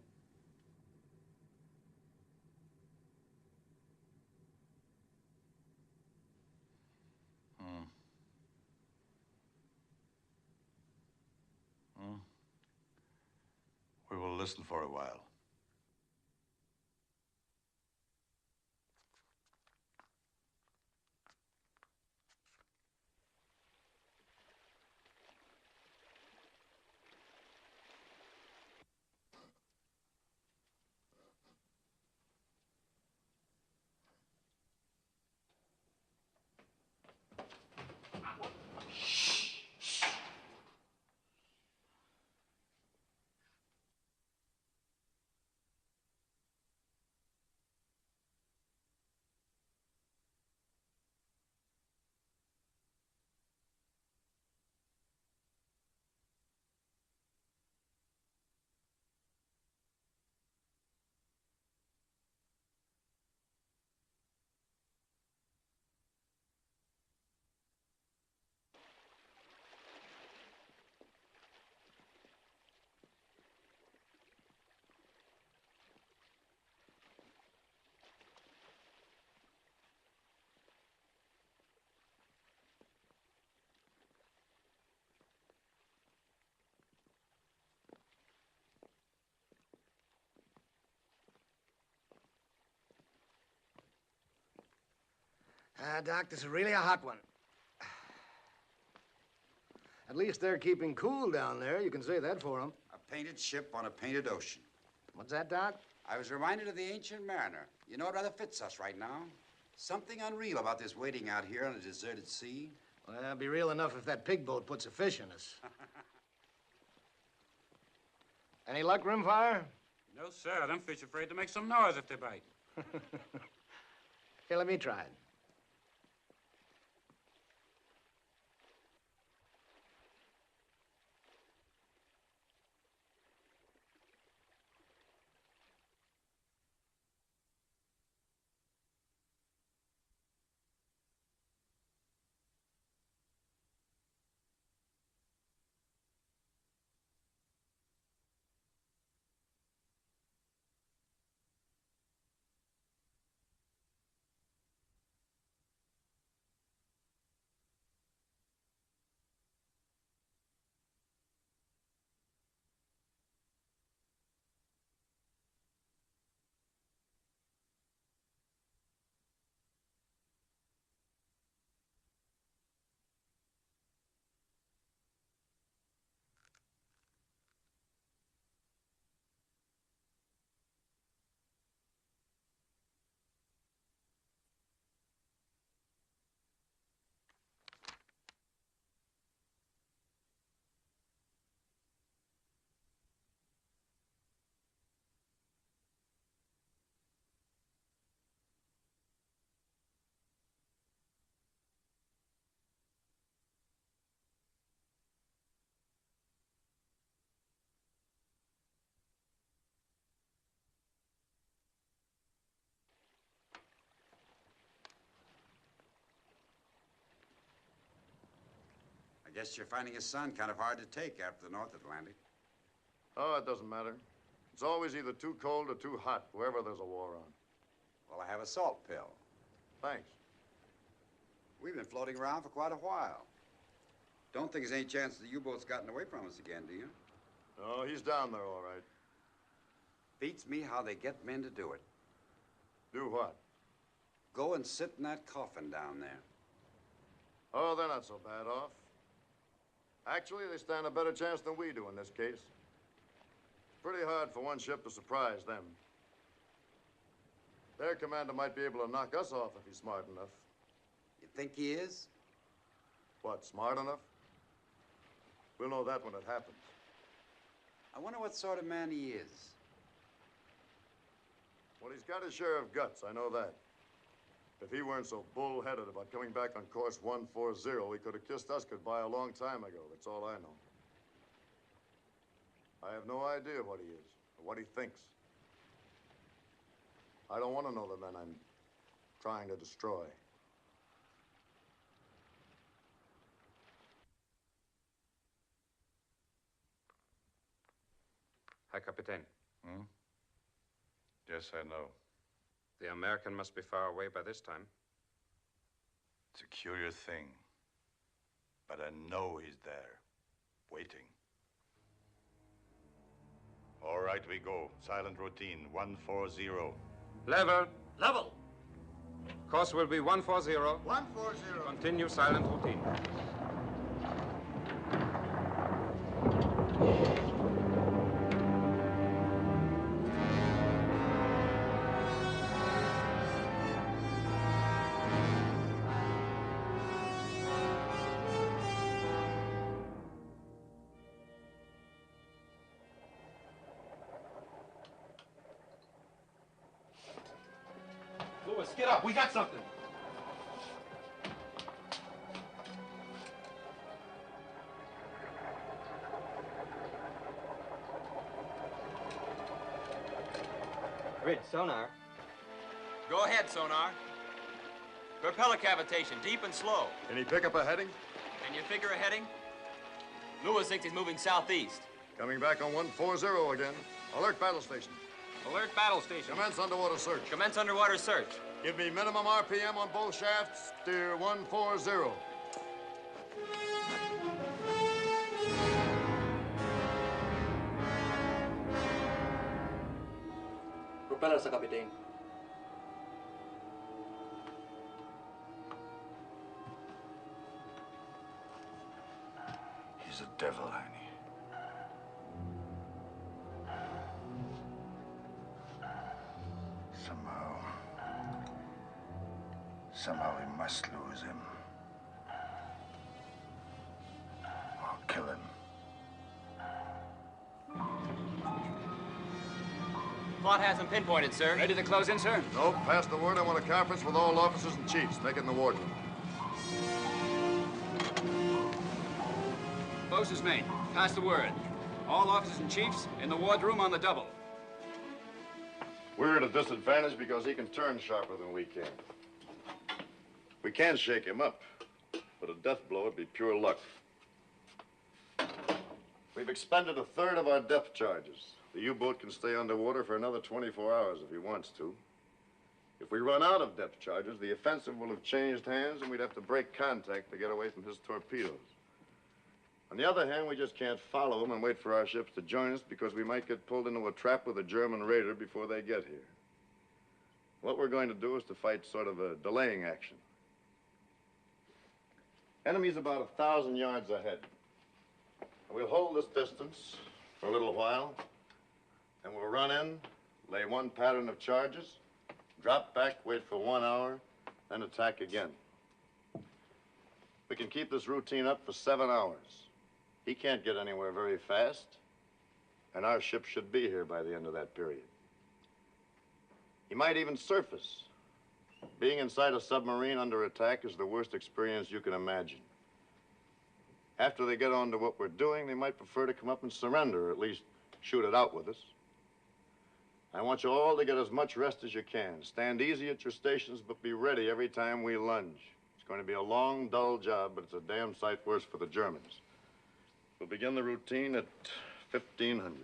We will listen for a while. Doc, this is really a hot one. At least they're keeping cool down there. You can say that for them. A painted ship on a painted ocean. What's that, Doc? I was reminded of the ancient mariner. You know, it rather fits us right now. Something unreal about this waiting out here on a deserted sea. Well, it'll be real enough if that pig boat puts a fish in us. Any luck, Rimfire? No, sir. Them fish are afraid to make some noise if they bite. Here, let me try it. I guess you're finding his son kind of hard to take after the North Atlantic. Oh, it doesn't matter. It's always either too cold or too hot, wherever there's a war on. Well, I have a salt pill. Thanks. We've been floating around for quite a while. Don't think there's any chance the U-boat's gotten away from us again, do you? No, he's down there, all right. Beats me how they get men to do it. Do what? Go and sit in that coffin down there. Oh, they're not so bad off. Actually, they stand a better chance than we do in this case. It's pretty hard for one ship to surprise them. Their commander might be able to knock us off if he's smart enough. You think he is? What, smart enough? We'll know that when it happens. I wonder what sort of man he is. Well, he's got his share of guts, I know that. If he weren't so bull-headed about coming back on course 140, he could have kissed us goodbye a long time ago. That's all I know. I have no idea what he is or what he thinks. I don't want to know the men I'm trying to destroy. Hi, Captain. Hmm? Yes, I know. The American must be far away by this time. It's a curious thing. But I know he's there, waiting. All right, we go. Silent routine, 140. Level. Level. Course will be 140. 140. Continue silent routine. Lewis, get up. We got something. Grid, sonar. Go ahead, sonar. Propeller cavitation, deep and slow. Can he pick up a heading? Can you figure a heading? Lewis thinks he's moving southeast. Coming back on 140 again. Alert battle station. Alert battle station. Commence underwater search. Commence underwater search. Give me minimum RPM on both shafts. Steer 140. Propeller sa Kapitain. He's a devil, Annie. Somehow we must lose him. Or kill him. Plot has him pinpointed, sir. Ready to close in, sir? Nope, pass the word. I want a conference with all officers and chiefs. Make it in the wardroom. Closest mate. Pass the word. All officers and chiefs in the wardroom on the double. We're at a disadvantage because he can turn sharper than we can. We can shake him up, but a death blow would be pure luck. We've expended a third of our depth charges. The U-boat can stay underwater for another 24 hours if he wants to. If we run out of depth charges, the offensive will have changed hands and we'd have to break contact to get away from his torpedoes. On the other hand, we just can't follow him and wait for our ships to join us because we might get pulled into a trap with a German raider before they get here. What we're going to do is to fight sort of a delaying action. Enemy's about 1,000 yards ahead. We'll hold this distance for a little while, and we'll run in, lay one pattern of charges, drop back, wait for 1 hour, then attack again. We can keep this routine up for 7 hours. He can't get anywhere very fast, and our ship should be here by the end of that period. He might even surface. Being inside a submarine under attack is the worst experience you can imagine. After they get on to what we're doing, they might prefer to come up and surrender, or at least shoot it out with us. I want you all to get as much rest as you can. Stand easy at your stations, but be ready every time we lunge. It's going to be a long, dull job, but it's a damn sight worse for the Germans. We'll begin the routine at 1500.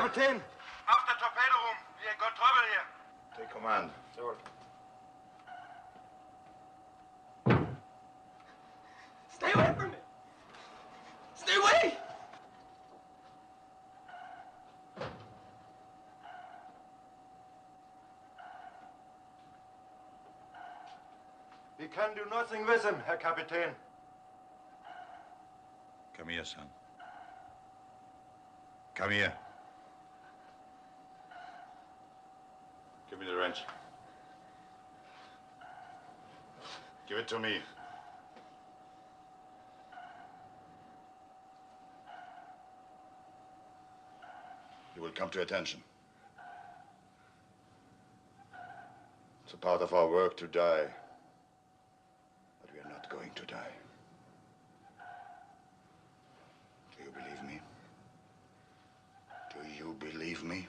Kapitän! Auf der Torpedo rum. Wir got trouble here. Take command. Sure. Stay away from me! Stay away! We can do nothing with him, Herr Kapitän. Come here, son. Come here. Give me the wrench. Give it to me. You will come to attention. It's a part of our work to die. But we are not going to die. Do you believe me? Do you believe me?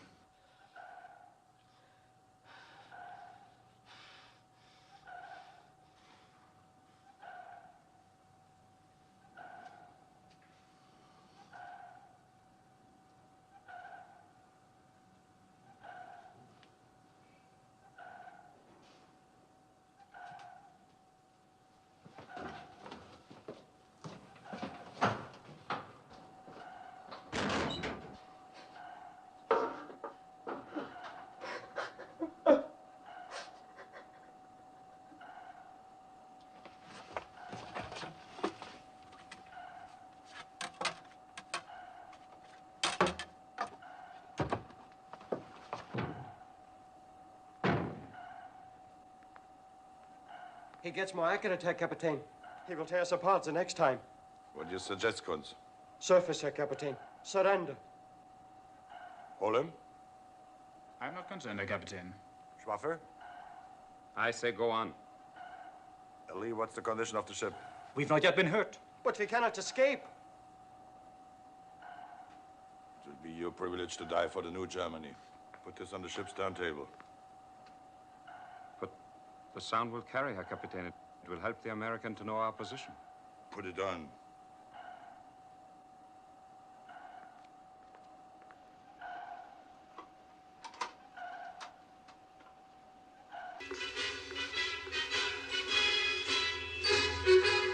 He gets more accurate, Herr Kapitän. He will tear us apart the next time. What do you suggest, Kunz? Surface, Herr Kapitän. Surrender. Hold him. I'm not concerned, Herr Kapitän. Schwaffer? I say go on. Lee, what's the condition of the ship? We've not yet been hurt. But we cannot escape. It will be your privilege to die for the new Germany. Put this on the ship's turntable. But the sound will carry, Herr Kapitän. It will help the American to know our position. Put it on.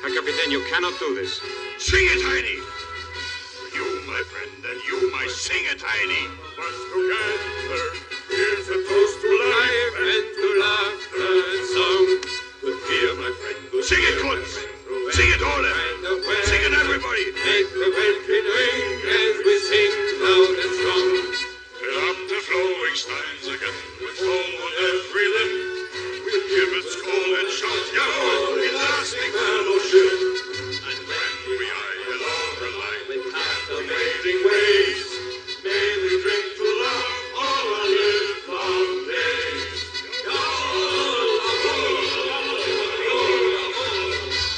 Herr Captain, you cannot do this. Sing it, Heidi! You, my friend, and you, my sing-it-Heidi. Was together, here's a toast to life and to laughter and song. Good cheer, my friend, good Sing it, cheer, Kunz! Sing it, Ole! Sing it, everybody! Make the welkin ring as we sing loud and strong. Fill up the flowing steins again with foam on every lip. We'll give it skull and shout, yahoo, in lasting fellowship. And when we eye along the line with half the amazing ways, may we drink to love all our livelong days.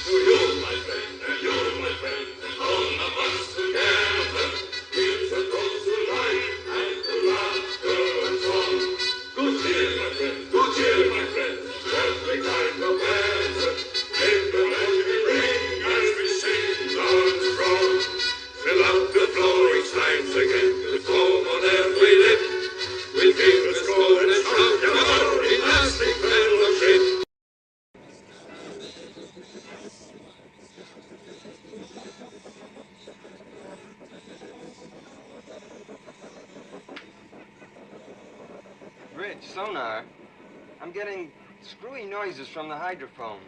To you, my friend, and you, my friend, and all of us together. Here's a toast to life and to laughter and song. Good cheer, my friend, good cheer, my friend, to every kind of weather. Make the welkin ring as we sing loud and strong. Fill up the flowing steins again with foam on every lip. We'll give a score and shout, yahoo, in lasting fellowship. Rich, sonar. I'm getting screwy noises from the hydrophone.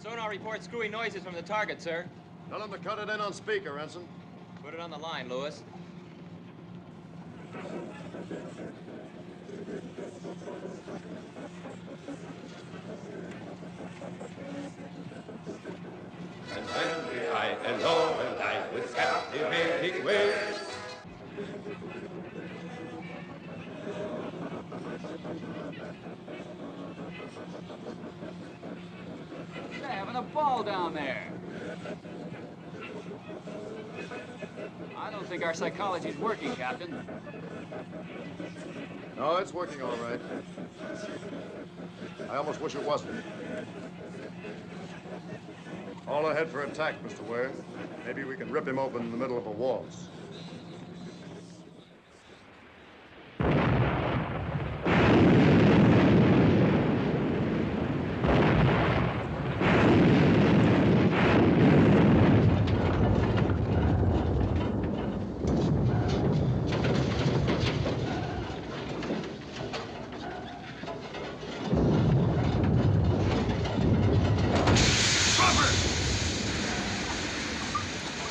Sonar reports screwy noises from the target, sir. Tell him to cut it in on speaker, Ensign. Put it on the line, Lewis. And when we high and low and die with captivating ways. They're having a ball down there. I don't think our psychology's working, Captain. No, it's working all right. I almost wish it wasn't. All ahead for attack, Mr. Ware. Maybe we can rip him open in the middle of a waltz.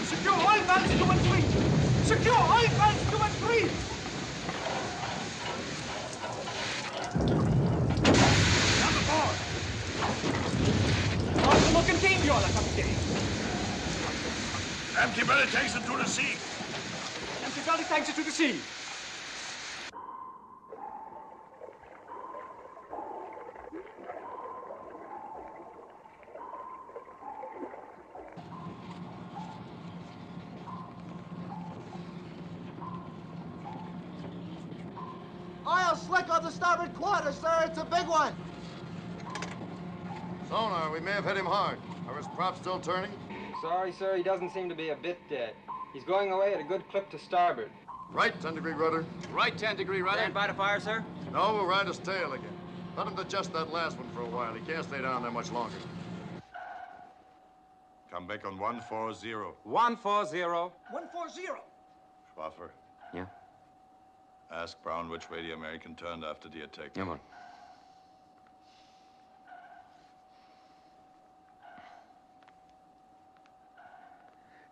Secure all guns 2 and 3! Secure all guns 2 and 3! Number 4! Massimo contain viola, Captain. Empty belly takes it to the sea. Empty belly takes it to the sea. Oil slick on the starboard quarter, sir. It's a big one. Sonar, we may have hit him hard. Are his props still turning? Sorry, sir, he doesn't seem to be a bit dead. He's going away at a good clip to starboard. Right 10-degree rudder. Right 10-degree rudder. Stand by to fire, sir. No, we'll ride his tail again. Let him digest that last one for a while. He can't stay down there much longer. Come back on 140. 140. 140. Schwaffer. Yeah? Ask Brown which way the American turned after the attack. Yeah, man.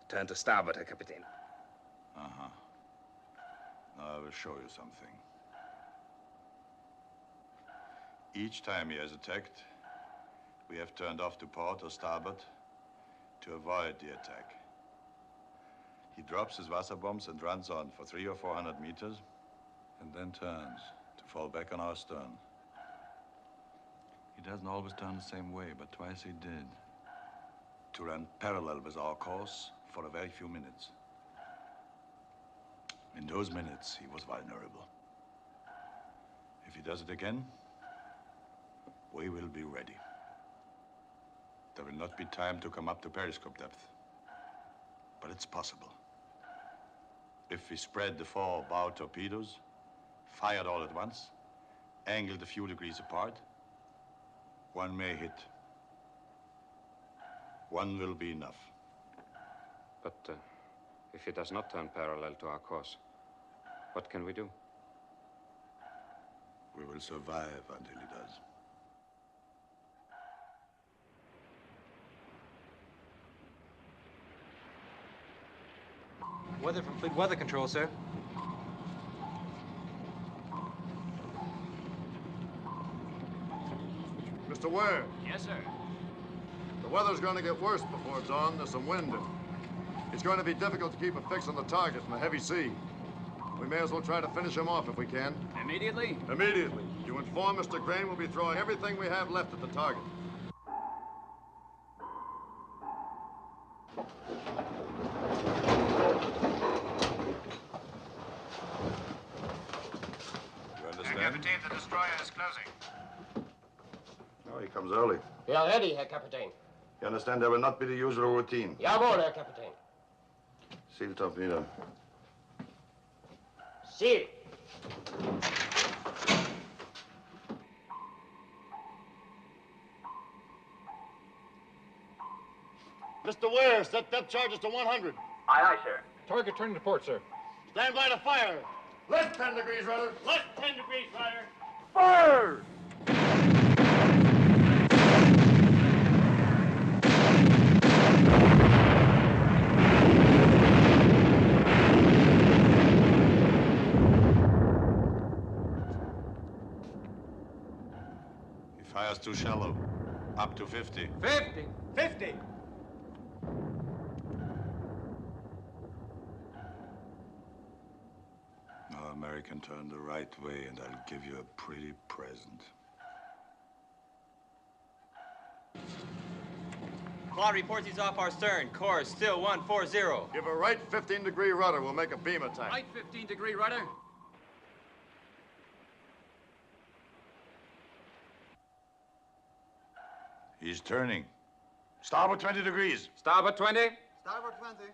Turn to starboard, Herr Kapitän. Uh-huh. Now I will show you something. Each time he has attacked, we have turned off to port or starboard to avoid the attack. He drops his Wasserbombs and runs on for 300 or 400 meters, and then turns to fall back on our stern. He doesn't always turn the same way, but twice he did. To run parallel with our course for a very few minutes. In those minutes, he was vulnerable. If he does it again, we will be ready. There will not be time to come up to periscope depth, but it's possible. If we spread the 4 bow torpedoes, fired all at once, angled a few degrees apart, one may hit. One will be enough. But if he does not turn parallel to our course, what can we do? We will survive until he does. Weather from Fleet Weather Control, sir. Mr. Ware. Yes, sir. The weather's going to get worse before it's on. There's some wind. It's going to be difficult to keep a fix on the target in a heavy sea. We may as well try to finish him off if we can. Immediately? Immediately. You inform Mr. Crane we'll be throwing everything we have left at the target. You understand? Captain, the destroyer is closing. Oh, he comes early. We are ready, Herr Kapitän. You understand there will not be the usual routine. Jawohl, Herr Kapitän. Seal torpedo. Seal. Mr. Ware, set depth charges to 100. Aye, aye, sir. Target turning to port, sir. Stand by to fire. Left 10 degrees, rudder. Left 10 degrees, rudder. Fire! He fires too shallow. Up to 50. 50. 50. Now, American, turn the right way, and I'll give you a pretty present. Plot reports he's off our stern. Course still 140. Give a right 15-degree rudder. We'll make a beam attack. Right 15-degree rudder. He's turning. Starboard 20 degrees. Starboard 20. Starboard 20.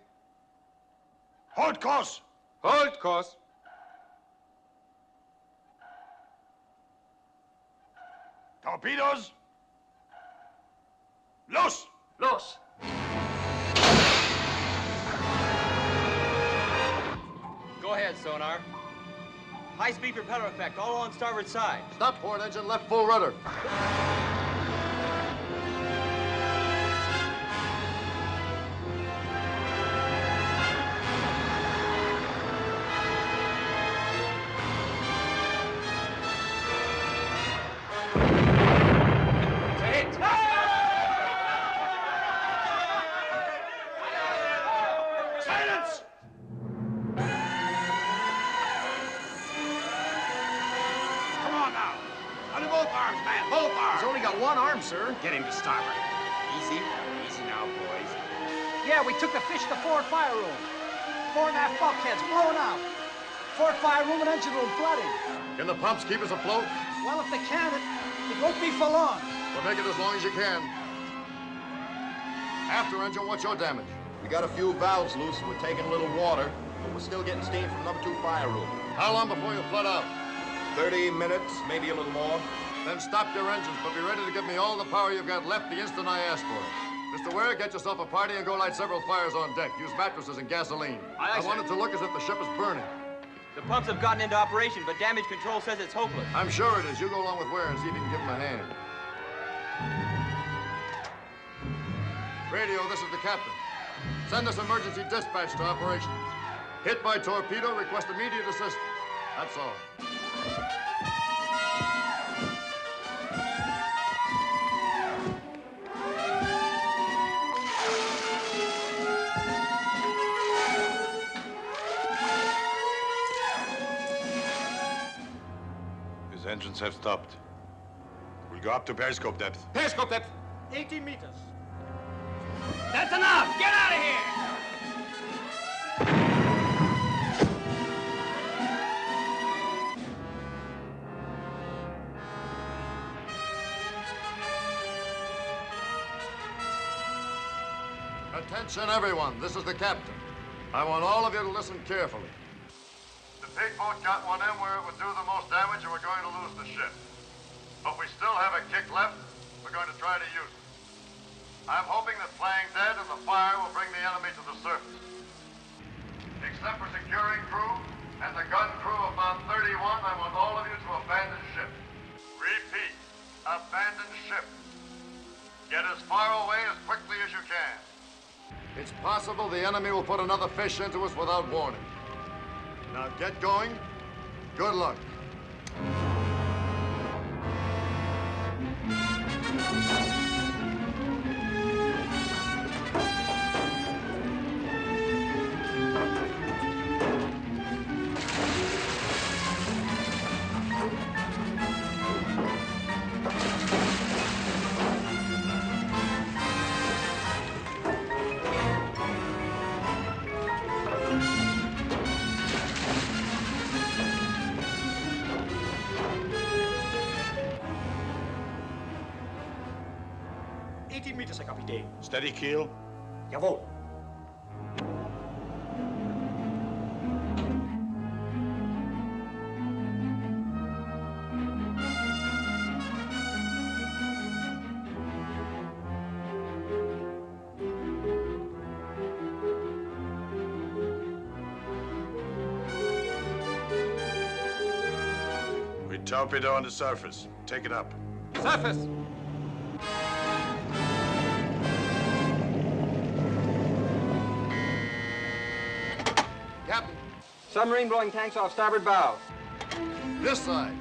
Hold course. Hold course. Torpedoes. Los. Los. Go ahead, sonar. High-speed propeller effect, all on starboard side. Stop port engine, left full rudder. Silence! Come on now. Under both arms, man. Both arms. He's only got one arm, sir. Get him to starboard. Easy. Easy now, boys. Yeah, we took the fish to forward fire room. 4 1/2 bulkheads blown out. Forward fire room and engine room flooding. Can the pumps keep us afloat? Well, if they can, it won't be for long. Well, make it as long as you can. After engine, what's your damage? We got a few valves loose. We're taking a little water, but we're still getting steam from number 2 fire room. How long before you flood out? 30 minutes, maybe a little more. Then stop your engines, but be ready to give me all the power you've got left the instant I ask for it. Mr. Ware, get yourself a party and go light several fires on deck. Use mattresses and gasoline. Aye, I want it to look as if the ship is burning. The pumps have gotten into operation, but damage control says it's hopeless. I'm sure it is. You go along with Ware and see if you can give him a hand. Radio, this is the captain. Send us emergency dispatch to operations. Hit by torpedo, request immediate assistance. That's all. His engines have stopped. We'll go up to periscope depth. Periscope depth. 18 meters. That's enough! Get out of here! Attention, everyone. This is the captain. I want all of you to listen carefully. The big boat got one in where it would do the most damage, and we're going to lose the ship. But we still have a kick left. We're going to try to use it. I'm hoping that playing dead and the fire will bring the enemy to the surface. Except for securing crew and the gun crew of Mount 31, I want all of you to abandon ship. Repeat, abandon ship. Get as far away as quickly as you can. It's possible the enemy will put another fish into us without warning. Now get going. Good luck. Steady keel. Jawohl. We torpedo on the surface. Take it up. Surface! Captain. Submarine blowing tanks off starboard bow. This side.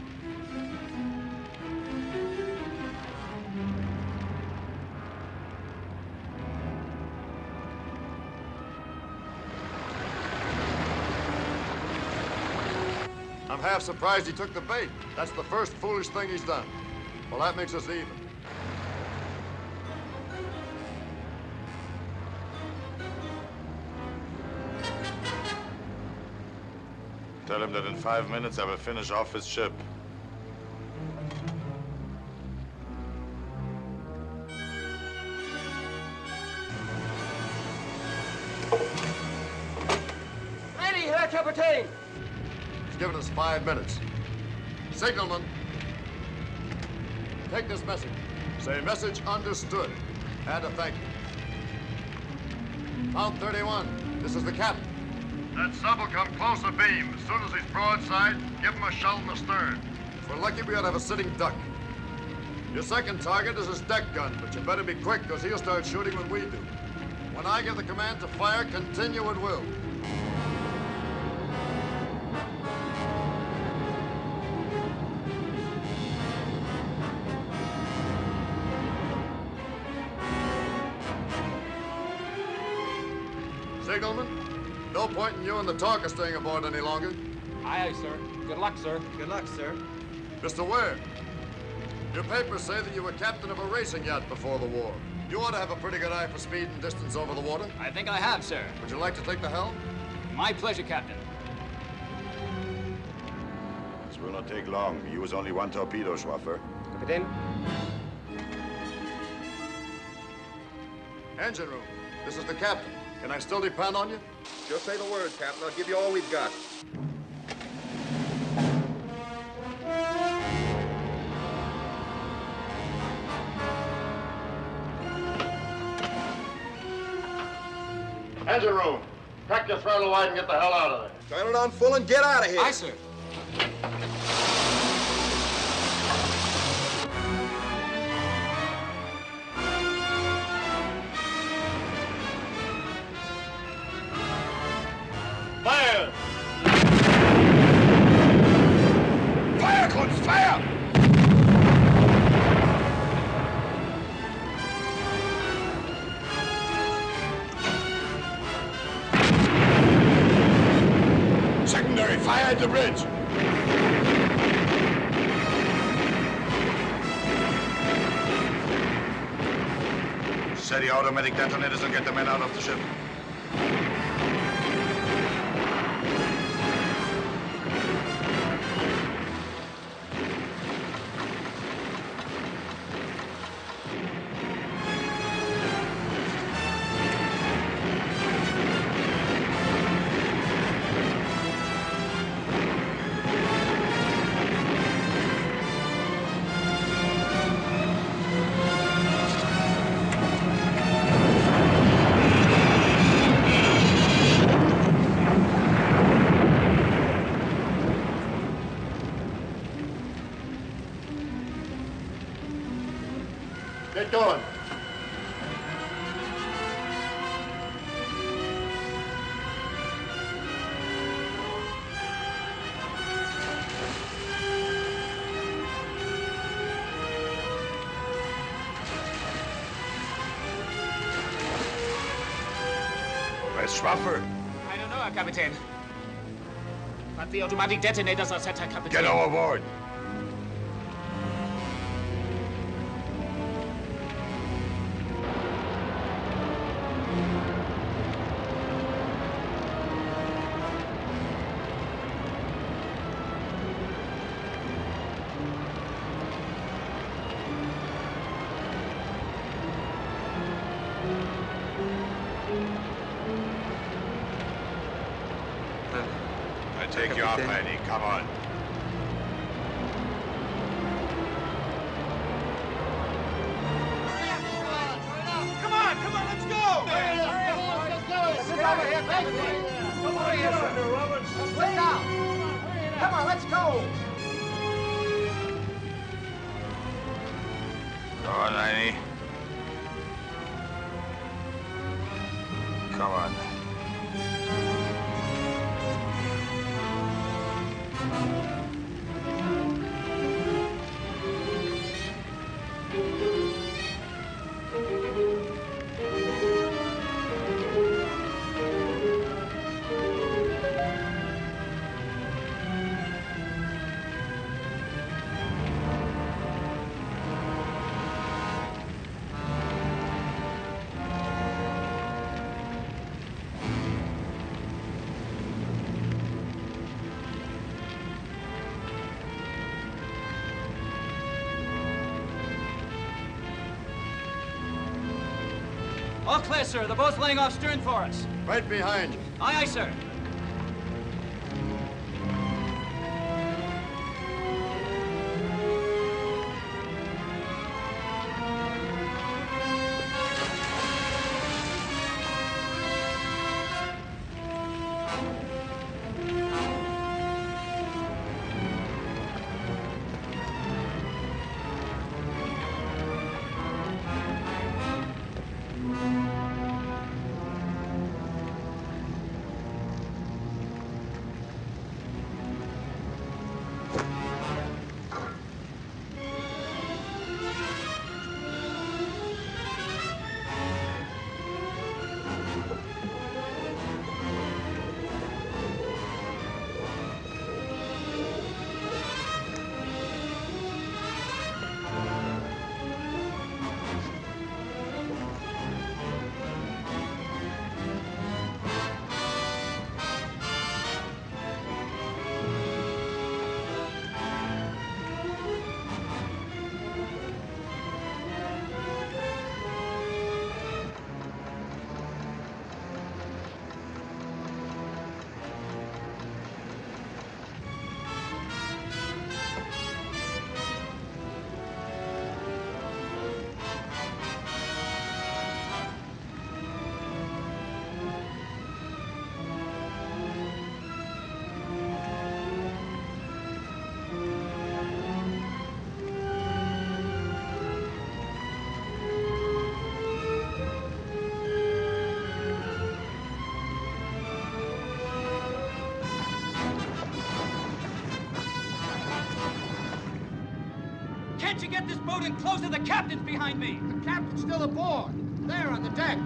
I'm half surprised he took the bait. That's the first foolish thing he's done. Well, that makes us even. Tell him that in 5 minutes I will finish off his ship. Ready, Herr Kapitän! He's given us 5 minutes. Signalman, take this message. Say message understood. And a thank you. Mount 31, this is the captain. That sub will come close abeam. As soon as he's broadside, give him a shell in the stern. If we're lucky, we ought to have a sitting duck. Your second target is his deck gun, but you better be quick, because he'll start shooting when we do. When I give the command to fire, continue at will. Signalman, no point in you and the talker staying aboard any longer. Aye, aye, sir. Good luck, sir. Good luck, sir. Mr. Ware, your papers say that you were captain of a racing yacht before the war. You ought to have a pretty good eye for speed and distance over the water. I think I have, sir. Would you like to take the helm? My pleasure, Captain. This will not take long. We use only one torpedo, Schwaffer. Kapitän? Engine room, this is the captain. Can I still depend on you? Just say the word, Captain. I'll give you all we've got. Engine room, crack your throttle wide and get the hell out of there. Turn it on full and get out of here. Aye, sir. Fire! Fire, Kunst, fire! Secondary, fire at the bridge. Set the automatic detonators and get the men out of the ship. Where's Schwaffer? I don't know, Herr Kapitän. But the automatic detonators are set, Herr Kapitän. Get overboard. Take you off, Eddie. Come on. Come on, let's go! Sit over here, Captain. Come on, get under, Roberts. Sit down. Come on, let's go. Go on, Eddie. Come on. All clear, sir. They're both laying off stern for us. Right behind you. Aye, aye, sir. Can't you get this boat in closer? The captain's behind me. The captain's still aboard. There on the deck.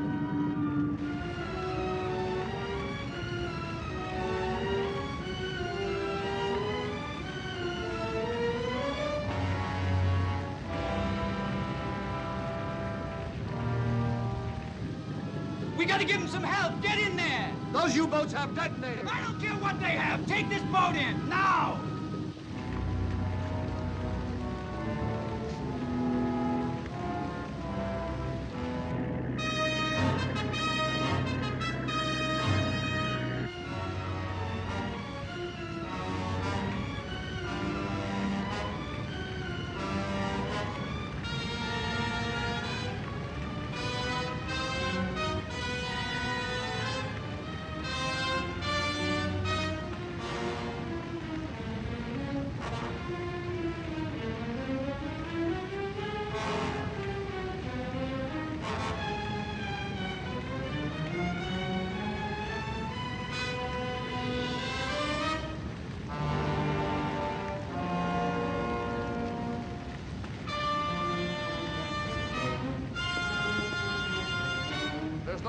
We gotta give him some help. Get in there. Those U-boats have detonators. I don't care what they have. Take this boat in, now.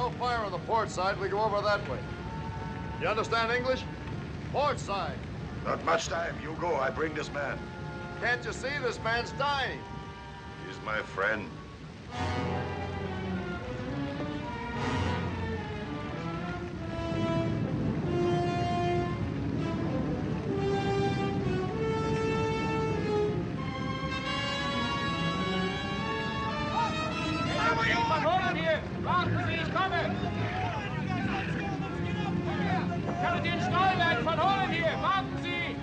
no fire on the port side. We go over that way. You understand English? Port side. Not much time. You go. I bring this man. Can't you see this man's dying? He's my friend. Von Holland hier! Warten Sie, ich komme! Kapitän Stolberg von Holland hier! Warten Sie!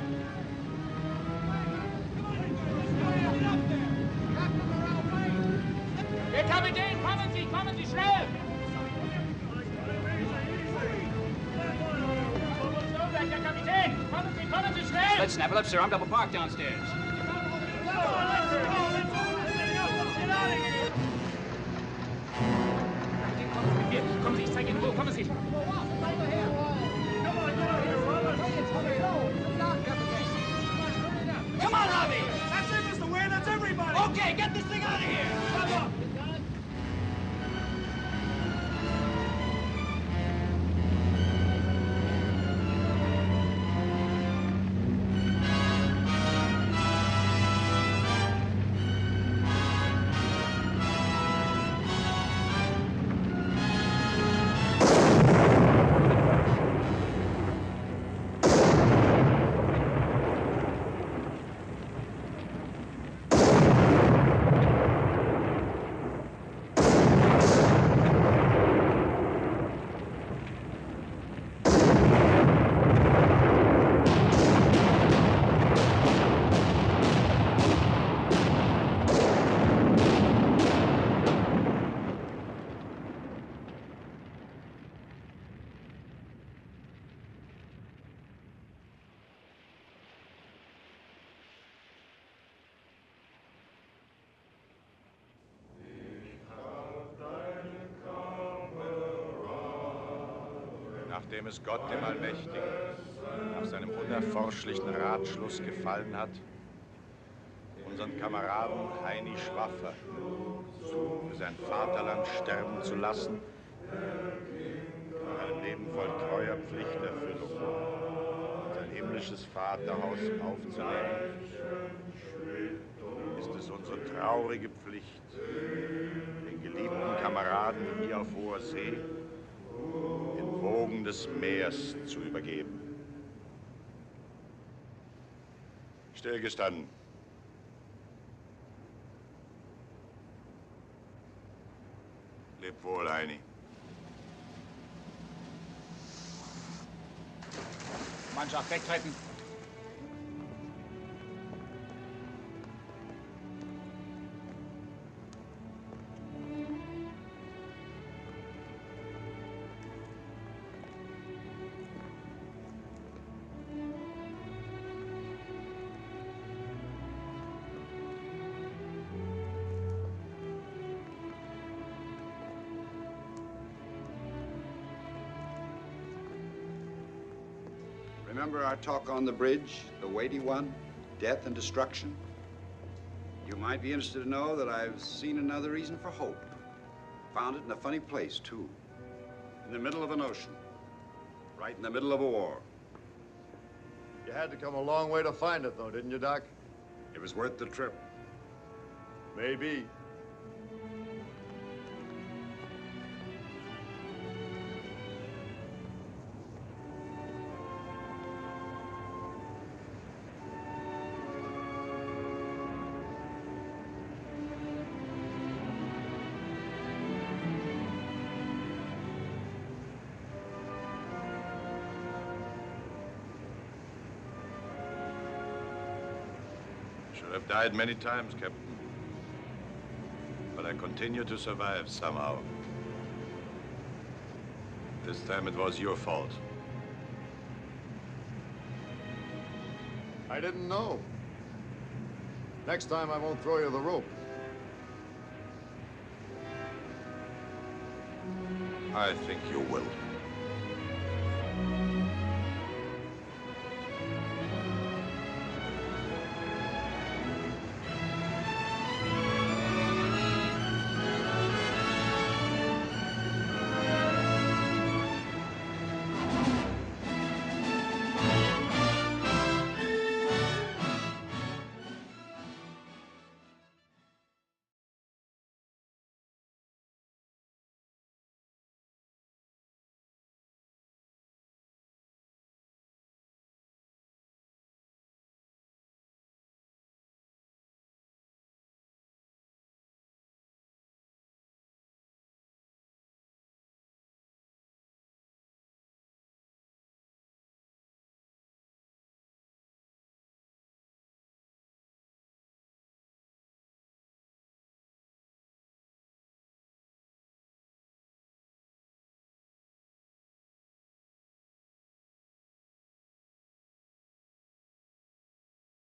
Herr Kapitän, kommen Sie, schnell! Stolberg, Herr Kapitän! Kommen Sie, schnell! Let's snap it up, sir. I'm double parked downstairs. Kommen Sie, ich zeige Ihnen wo, kommen Sie! Come on, Robbie! That's it, Mr. Ware, that's everybody! Okay, get this thing out of here! Shut up! Nachdem es Gott, dem Allmächtigen, nach seinem unerforschlichen Ratschluss gefallen hat, unseren Kameraden Heini Schwaffer für sein Vaterland sterben zu lassen, nach einem Leben voll treuer Pflichterfüllung sein himmlisches Vaterhaus aufzunehmen, ist es unsere traurige Pflicht, den geliebten Kameraden hier auf hoher See den Wogen des Meers zu übergeben. Stillgestanden. Leb wohl, Heini. Mannschaft wegtreten. Remember our talk on the bridge, the weighty one, death and destruction? You might be interested to know that I've seen another reason for hope. Found it in a funny place, too. In the middle of an ocean. Right in the middle of a war. You had to come a long way to find it, though, didn't you, Doc? It was worth the trip. Maybe. Should have died many times, Captain. But I continue to survive somehow. This time it was your fault. I didn't know. Next time I won't throw you the rope. I think you will.